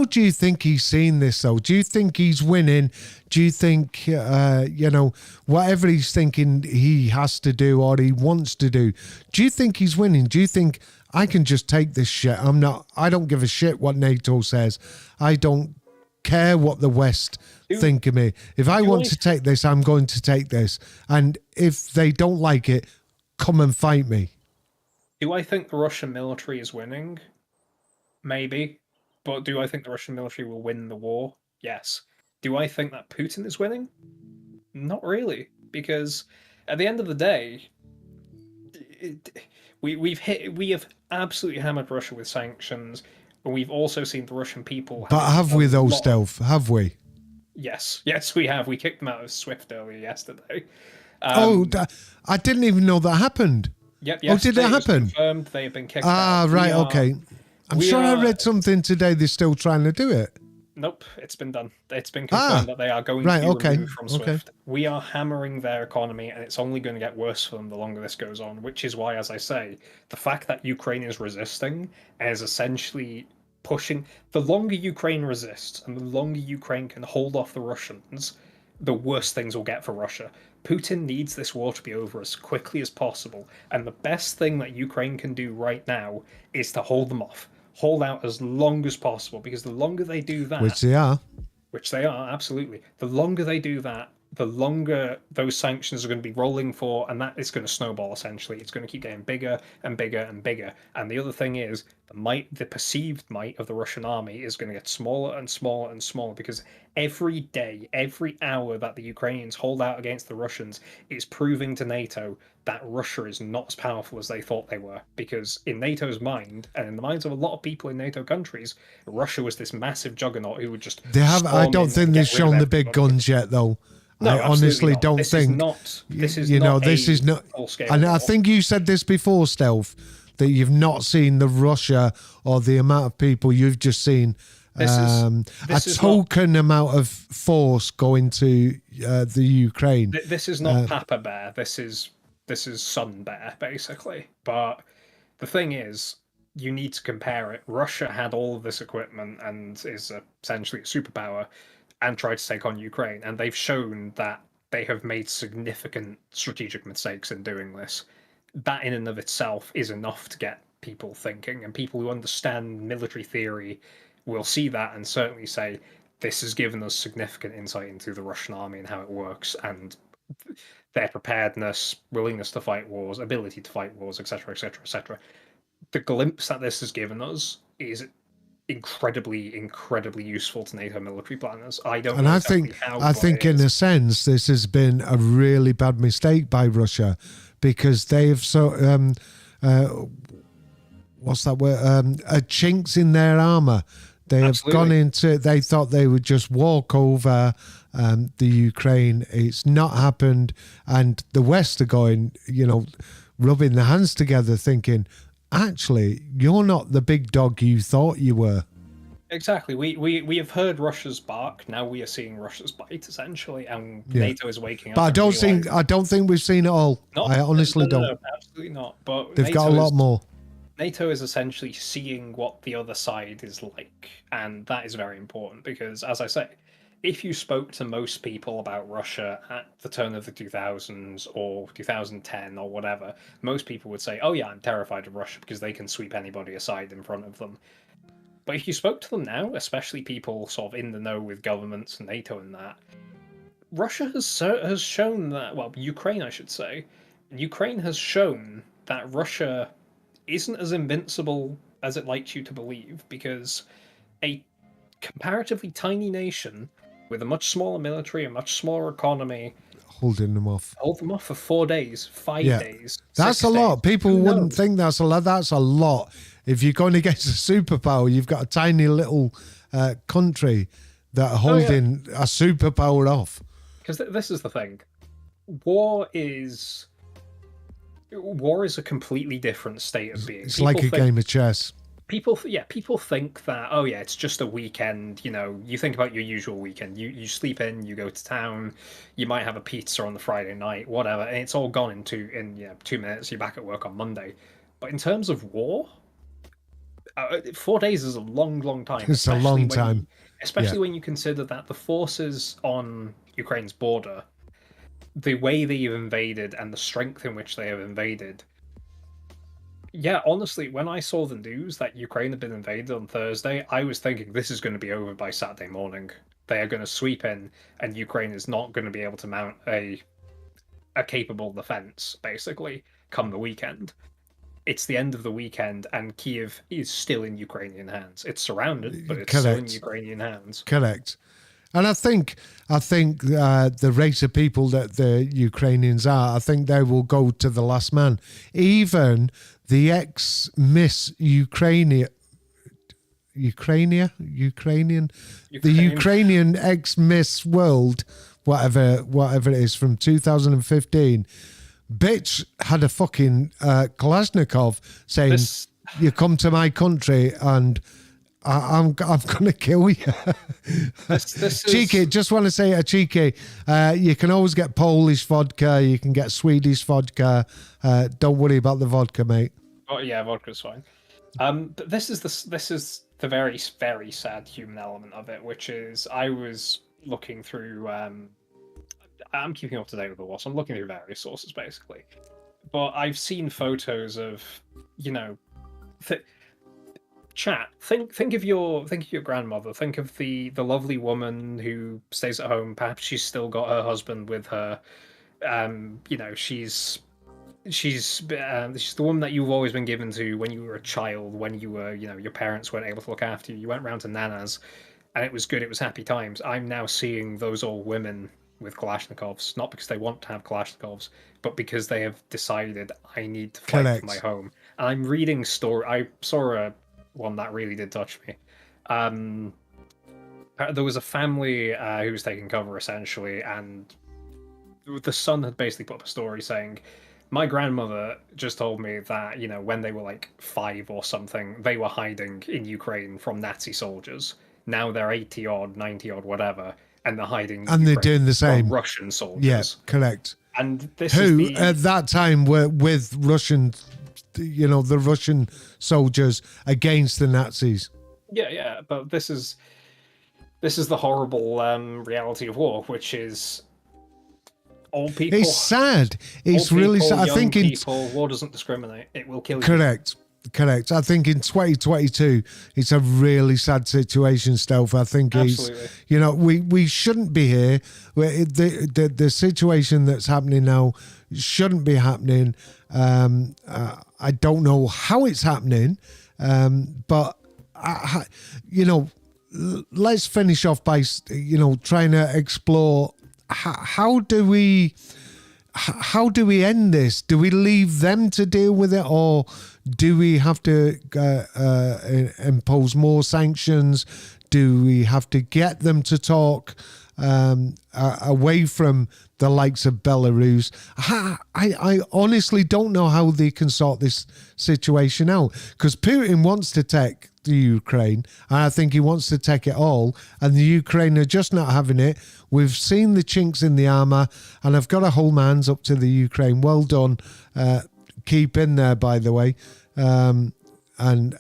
do you think he's seen this, though? Do you think he's winning? Do you think, whatever he's thinking he has to do or he wants to do you think he's winning? Do you think, I can just take this shit? I don't give a shit what NATO says. I don't care what the West think of me. If I want to take this, I'm going to take this. And if they don't like it, come and fight me. Do I think the Russian military is winning? Maybe. But do I think the Russian military will win the war? Yes. Do I think that Putin is winning? Not really. Because at the end of the day, we have absolutely hammered Russia with sanctions, but we've also seen the Russian people. But have we though, Stealth? Have we? Yes, we have. We kicked them out of SWIFT earlier yesterday. I didn't even know that happened. Yep. Oh, did it happen? Confirmed. They have been kicked out. Right. Okay. I'm sure I read something today. They're still trying to do it. Nope, it's been done. It's been confirmed that they are going to be removed from SWIFT. Okay. We are hammering their economy, and it's only going to get worse for them the longer this goes on, which is why, as I say, the fact that Ukraine is resisting is essentially pushing. The longer Ukraine resists, and the longer Ukraine can hold off the Russians, the worse things will get for Russia. Putin needs this war to be over as quickly as possible, and the best thing that Ukraine can do right now is to hold them off. Hold out as long as possible, because the longer they do that, which they are, absolutely, the longer they do that, the longer those sanctions are going to be rolling for, and that is going to snowball. Essentially, it's going to keep getting bigger and bigger and bigger. And the other thing is, the perceived might of the Russian army is going to get smaller and smaller and smaller, because every day, every hour that the Ukrainians hold out against the Russians is proving to NATO that Russia is not as powerful as they thought they were. Because in NATO's mind, and in the minds of a lot of people in NATO countries, Russia was this massive juggernaut who would just. I don't think they've shown the big guns yet, though. No, I honestly not. don't think. This is not. And I think you said this before, Stealth, that you've not seen the Russia or the amount of people. You've just seen a token amount of force going to the Ukraine. This is not Papa Bear. This is Son Bear, basically. But the thing is, you need to compare it. Russia had all of this equipment and is essentially a superpower, and tried to take on Ukraine, and they've shown that they have made significant strategic mistakes in doing this. That in and of itself is enough to get people thinking, and people who understand military theory will see that and certainly say, this has given us significant insight into the Russian army and how it works, and their preparedness, willingness to fight wars, ability to fight wars, etc., etc., etc. The glimpse that this has given us is incredibly useful to NATO military planners. I don't know exactly how. I think in a sense this has been a really bad mistake by Russia, because they've what's that word? Chinks in their armor. They have gone into. They thought they would just walk over the Ukraine. It's not happened, and the West are going, rubbing their hands together, thinking, actually, you're not the big dog you thought you were. Exactly. We have heard Russia's bark. Now we are seeing Russia's bite, essentially, and NATO is waking up. But I don't think we've seen it all. I honestly don't. No, absolutely not. But they've got a lot more. NATO is essentially seeing what the other side is like, and that is very important, because, as I say, if you spoke to most people about Russia at the turn of the 2000s or 2010 or whatever, most people would say, "Oh yeah, I'm terrified of Russia because they can sweep anybody aside in front of them." But if you spoke to them now, especially people sort of in the know with governments and NATO and that, Russia has shown that, well, Ukraine, I should say, Ukraine has shown that Russia isn't as invincible as it likes you to believe, because a comparatively tiny nation with a much smaller military, a much smaller economy, Holding them off. hold them off for 4 days, 5 days. That's 6 a lot. days. People Who wouldn't knows? think that's a lot. That's a lot. If you're going against a superpower, you've got a tiny little country that are holding a superpower off. Because this is the thing, war is a completely different state of being. It's like a game of chess. People think that, oh yeah, it's just a weekend. You think about your usual weekend. You sleep in, you go to town, you might have a pizza on the Friday night, whatever, and it's all gone in 2 minutes. You're back at work on Monday. But in terms of war, 4 days is a long time. It's a long time, especially when you consider that the forces on Ukraine's border, the way they've invaded and the strength in which they have invaded. Yeah, honestly, when I saw the news that Ukraine had been invaded on Thursday, I was thinking this is going to be over by Saturday morning. They are going to sweep in, and Ukraine is not going to be able to mount a capable defense, basically, come the weekend. It's the end of the weekend, and Kiev is still in Ukrainian hands. It's surrounded, but it's still in Ukrainian hands. Correct. And I think the race of people that the Ukrainians are, I think they will go to the last man. Even the ex-Miss Ukrainian, the Ukrainian ex-Miss World, whatever it is, from 2015, bitch had a fucking Kalashnikov saying, "You come to my country and I'm gonna kill you." This cheeky. Is... Just want to say, cheeky. You can always get Polish vodka. You can get Swedish vodka. Don't worry about the vodka, mate. Oh yeah, vodka's fine. But this is the very, very sad human element of it, which is I was looking through. I'm keeping up to date with the war, so I'm looking through various sources basically. But I've seen photos of, chat. Think of your grandmother. Think of the lovely woman who stays at home. Perhaps she's still got her husband with her. She's the woman that you've always been given to when you were a child, when you were, your parents weren't able to look after you. You went round to Nana's, and it was good. It was happy times. I'm now seeing those old women with Kalashnikovs, not because they want to have Kalashnikovs, but because they have decided I need to fight for my home. And I'm reading story. I saw one that really did touch me. There was a family who was taking cover essentially, and the son had basically put up a story saying, "My grandmother just told me that, when they were like 5 or something, they were hiding in Ukraine from Nazi soldiers. Now they're 80 odd, 90 odd, whatever, and they're hiding. And they're doing the same. Russian soldiers." Yeah, correct. And this who at that time were with Russian, the Russian soldiers against the Nazis. Yeah, but this is the horrible reality of war, which is old people. It's sad. It's really sad. I think war doesn't discriminate. It will kill you. Correct. I think in 2022, it's a really sad situation, Stealth. I think we shouldn't be here. The situation that's happening now shouldn't be happening. I don't know how it's happening, but let's finish off by trying to explore how do we end this? Do we leave them to deal with it, or do we have to impose more sanctions? Do we have to get them to talk away from the likes of Belarus? I honestly don't know how they can sort this situation out, because Putin wants to take the Ukraine, and I think he wants to take it all, and the Ukraine are just not having it. We've seen the chinks in the armour, and I've got to hold my hands up to the Ukraine. Well done. Keep in there, by the way. And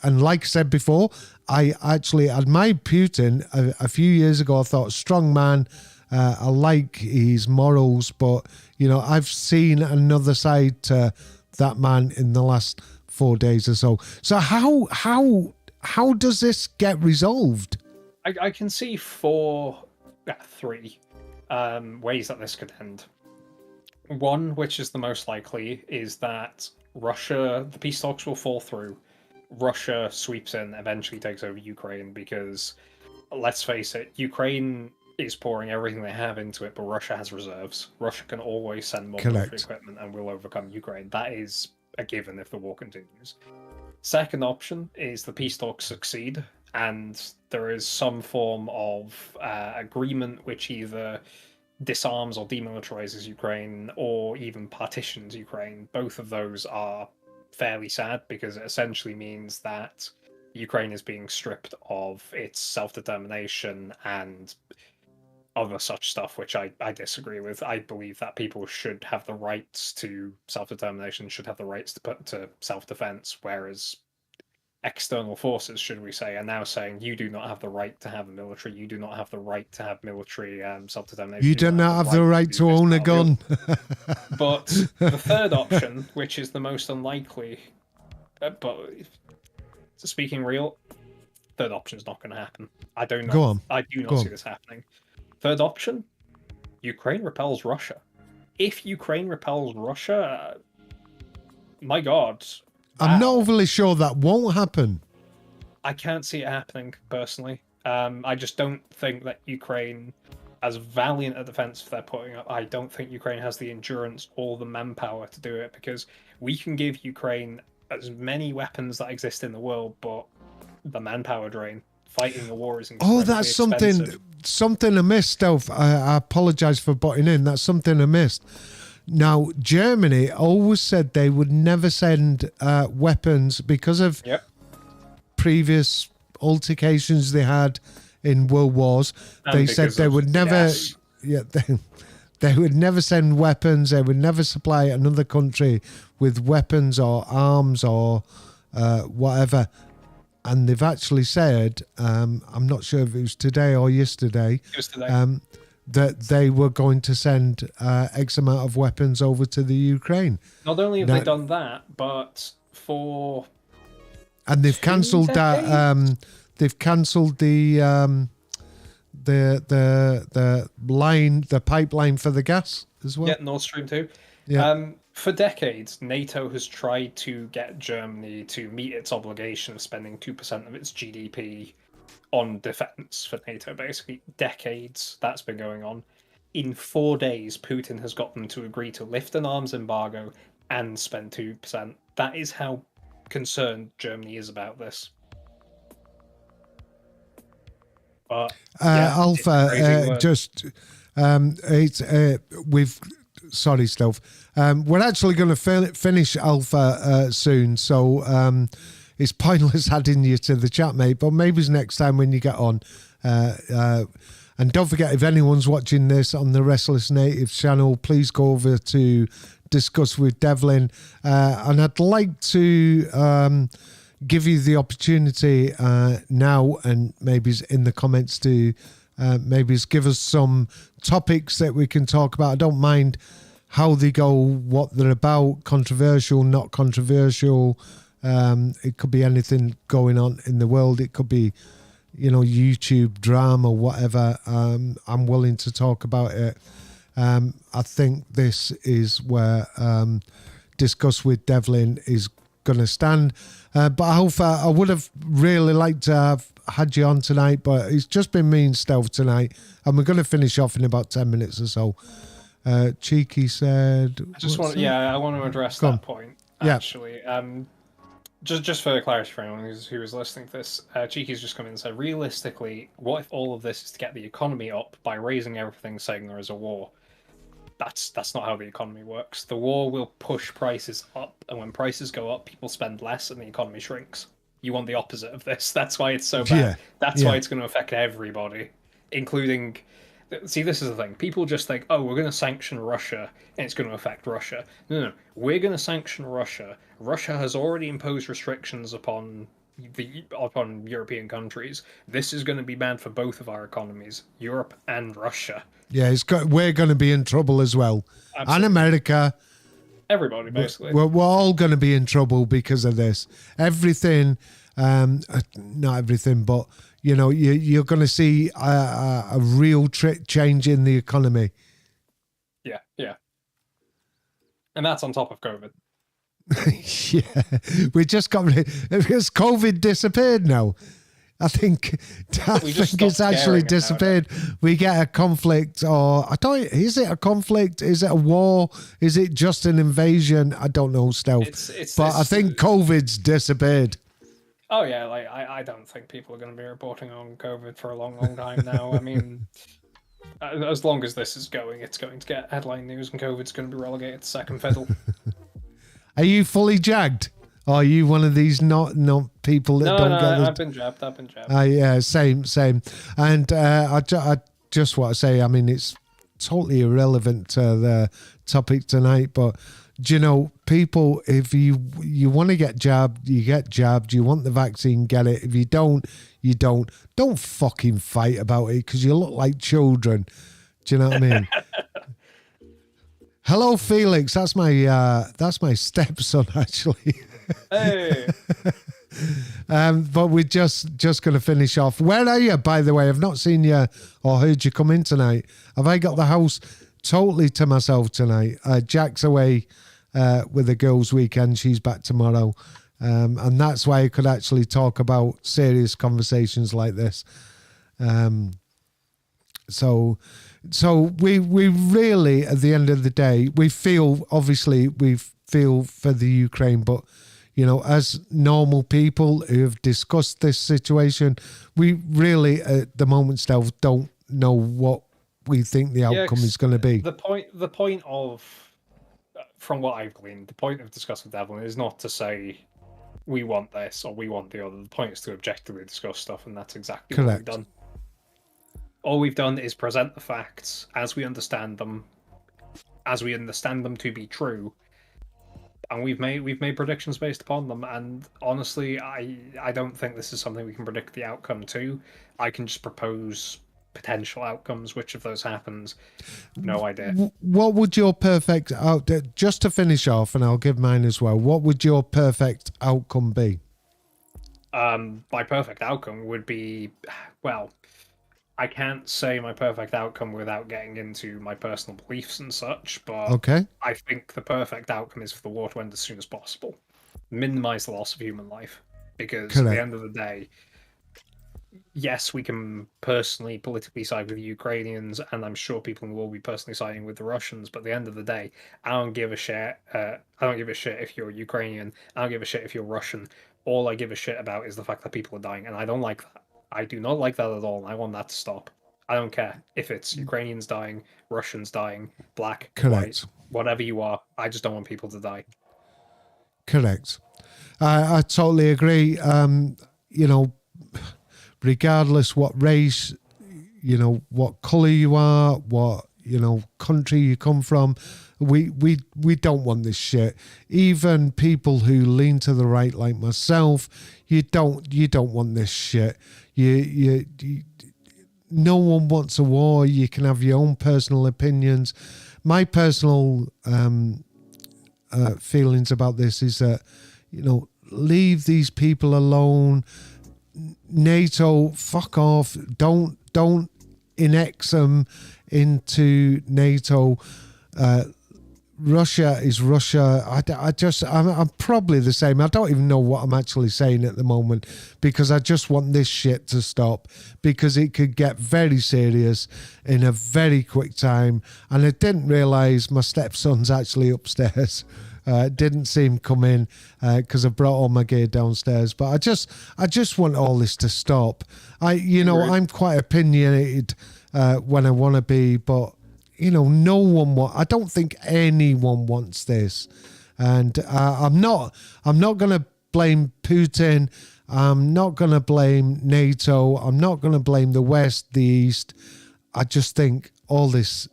like I said before, I actually admired Putin a few years ago. I thought, strong man. I like his morals, but I've seen another side to that man in the last 4 days or so. So how does this get resolved? I can see three ways that this could end. One, which is the most likely, is that the peace talks will fall through. Russia sweeps in, eventually takes over Ukraine, because let's face it, Ukraine is pouring everything they have into it, but Russia has reserves. Russia can always send more military equipment and will overcome Ukraine. That is a given if the war continues. Second option is the peace talks succeed, and there is some form of agreement which either disarms or demilitarizes Ukraine or even partitions Ukraine. Both of those are fairly sad because it essentially means that Ukraine is being stripped of its self-determination and other such stuff, which I disagree with. I believe that people should have the rights to self-determination, should have the rights to self-defense, whereas external forces, should we say, are now saying you do not have the right to have a military, you do not have the right to have military self-determination. You do not have the right to own a gun. But the third option, which is the most unlikely, but speaking real, third option is not going to happen. I do not see this happening. Third option, Ukraine repels Russia. If Ukraine repels Russia, my God. Wow. I'm not overly sure that won't happen. I can't see it happening, personally. I just don't think that Ukraine, as valiant a defense they're putting up, I don't think Ukraine has the endurance or the manpower to do it, because we can give Ukraine as many weapons that exist in the world, but the manpower drain, fighting the war is incredibly expensive. Something I missed, Stealth. I apologize for butting in. That's something I missed. Now, Germany always said they would never send weapons because of previous altercations they had in world wars. And they said they would never, they would never send weapons. They would never supply another country with weapons or arms or whatever. And they've actually said, I'm not sure if it was today or yesterday. It was today. That they were going to send X amount of weapons over to the Ukraine. Not only have they done that, but and they've cancelled that. They've cancelled the line, the pipeline for the gas as well. Yeah, Nord Stream 2. Yeah. For decades, NATO has tried to get Germany to meet its obligation of spending 2% of its GDP on defense for NATO, basically. Decades that's been going on. In 4 days, Putin has got them to agree to lift an arms embargo and spend 2%. That is how concerned Germany is about this. But Alpha, sorry, Stealth. We're actually going to finish Alpha soon, so it's pointless adding you to the chat, mate, but maybe it's next time when you get on. And don't forget, if anyone's watching this on the Restless Natives channel, please go over to Discuss with Devlin. And I'd like to give you the opportunity now, and maybe in the comments to maybe give us some topics that we can talk about. I don't mind how they go, what they're about, controversial, not controversial. It could be anything going on in the world. It could be, YouTube drama, whatever. I'm willing to talk about it. I think this is where Discuss with Devlin is going to stand. But Alpha, I would have really liked to have had you on tonight, but it's just been me and Stealth tonight, and we're going to finish off in about 10 minutes or so. Cheeky said... I want to address that point, actually. Just for clarity for anyone who was listening to this, Cheeky's just come in and said, realistically, what if all of this is to get the economy up by raising everything, saying there is a war? That's not how the economy works. The war will push prices up, and when prices go up, people spend less and the economy shrinks. You want the opposite of this. That's why it's so bad. Yeah. That's why it's going to affect everybody, including... See, this is the thing. People just think, oh, we're going to sanction Russia and it's going to affect Russia. No. We're going to sanction Russia. Russia has already imposed restrictions upon upon European countries, this is going to be bad for both of our economies, Europe and Russia. Yeah, we're going to be in trouble as well. Absolutely. And America. Everybody, basically. We're all going to be in trouble because of this. Everything, not everything, but, you're going to see a real change in the economy. Yeah, yeah. And that's on top of COVID. Yeah, we just got because COVID disappeared now. I think it's actually disappeared. We get a conflict, or is it a conflict? Is it a war? Is it just an invasion? I don't know, Stealth. I think COVID's disappeared. Oh yeah, like I don't think people are going to be reporting on COVID for a long, long time now. I mean, as long as this is going, it's going to get headline news, and COVID's going to be relegated to second fiddle. Are you fully jagged? Or are you one of these not people that don't get I've been jabbed. Yeah, same. And I just want to say, I mean, it's totally irrelevant to the topic tonight, but people, if you want to get jabbed, you get jabbed. You want the vaccine, get it. If you don't, you don't. Don't fucking fight about it because you look like children. Do you know what I mean? Hello, Felix. That's my stepson, actually. Hey. But we're just going to finish off. Where are you, by the way? I've not seen you or heard you come in tonight. Have I got the house totally to myself tonight? Jack's away with the girls' weekend. She's back tomorrow. And that's why I could actually talk about serious conversations like this. So we really, at the end of the day, we feel for the Ukraine, but as normal people who have discussed this situation, we really at the moment still don't know what we think the outcome is going to be. The point of, from what I've gleaned, the point of discussing with Devlin is not to say we want this or we want the other. The point is to objectively discuss stuff, and that's exactly what we've done. All we've done is present the facts as we understand them to be true, and we've made predictions based upon them. And honestly, I don't think this is something we can predict the outcome to. I can just propose potential outcomes. Which of those happens? No idea. What would your perfect just to finish off, and I'll give mine as well. What would your perfect outcome be? My perfect outcome would be, well, I can't say my perfect outcome without getting into my personal beliefs and such, but okay. I think the perfect outcome is for the war to end as soon as possible. Minimize the loss of human life. Because at the end of the day, yes, we can politically side with the Ukrainians, and I'm sure people will be personally siding with the Russians, but at the end of the day, I don't give a shit. I don't give a shit if you're Ukrainian. I don't give a shit if you're Russian. All I give a shit about is the fact that people are dying, and I don't like that. I do not like that at all, and I want that to stop. I don't care if it's Ukrainians dying, Russians dying, black, white, whatever you are. I just don't want people to die. Correct. I totally agree. Regardless what race, what color you are, what country you come from, we don't want this shit. Even people who lean to the right, like myself, you don't want this shit. You no one wants a war. You can have your own personal opinions. My personal feelings about this is that leave these people alone. NATO, fuck off. Don't annex them into NATO. Russia is Russia. I'm probably the same. I don't even know what I'm actually saying at the moment because I just want this shit to stop because it could get very serious in a very quick time. And I didn't realise my stepson's actually upstairs. Didn't see him come in because I brought all my gear downstairs. But I just want all this to stop. I'm quite opinionated when I want to be, but no one I don't think anyone wants this, and I'm not going to blame Putin. I'm not going to blame NATO. I'm not going to blame the West, the East. I just think all this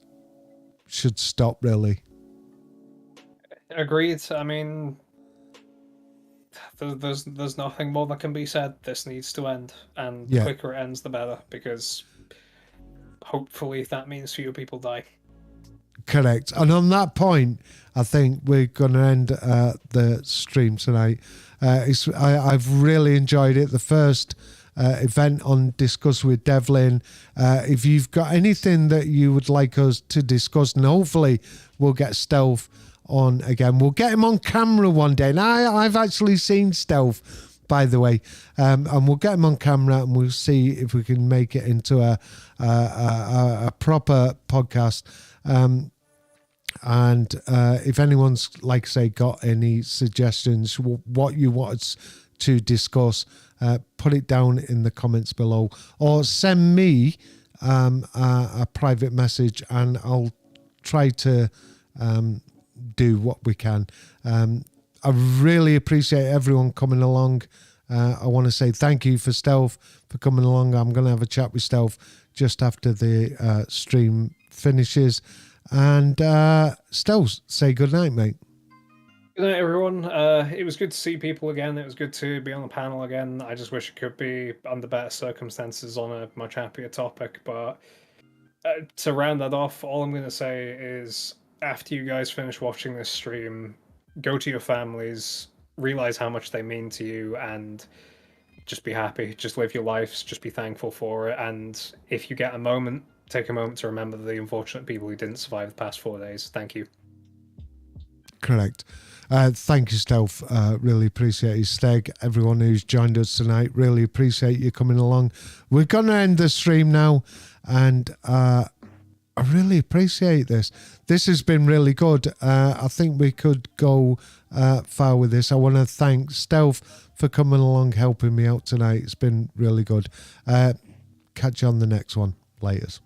should stop. Really. Agreed. I mean, there's nothing more that can be said. This needs to end, and the Yeah. quicker it ends, the better, because hopefully that means fewer people die. Correct. And on that point, I think we're going to end the stream tonight. I've really enjoyed it. The first event on Discuss with Devlin. If you've got anything that you would like us to discuss, and hopefully we'll get Stealth on again. We'll get him on camera one day. Now, I've actually seen Stealth, by the way, and we'll get him on camera and we'll see if we can make it into a proper podcast. And if anyone's, like I say, got any suggestions, what you want us to discuss, put it down in the comments below, or send me a private message and I'll try to do what we can. I really appreciate everyone coming along. I want to say thank you for Stealth for coming along. I'm going to have a chat with Stealth just after the stream finishes. And Stealth, say good night, mate. Good night, everyone. It was good to see people again. It was good to be on the panel again. I just wish it could be under better circumstances on a much happier topic. But to round that off, all I'm going to say is after you guys finish watching this stream, go to your families, realize how much they mean to you, and just be happy. Just live your lives. Just be thankful for it. And if you get a moment, take a moment to remember the unfortunate people who didn't survive the past 4 days. Thank you. Correct. Thank you, Stealth. Really appreciate you, Steg. Everyone who's joined us tonight, really appreciate you coming along. We're going to end the stream now, and I really appreciate this. This has been really good. I think we could go far with this. I want to thank Stealth for coming along, helping me out tonight. It's been really good. Catch you on the next one. Laters.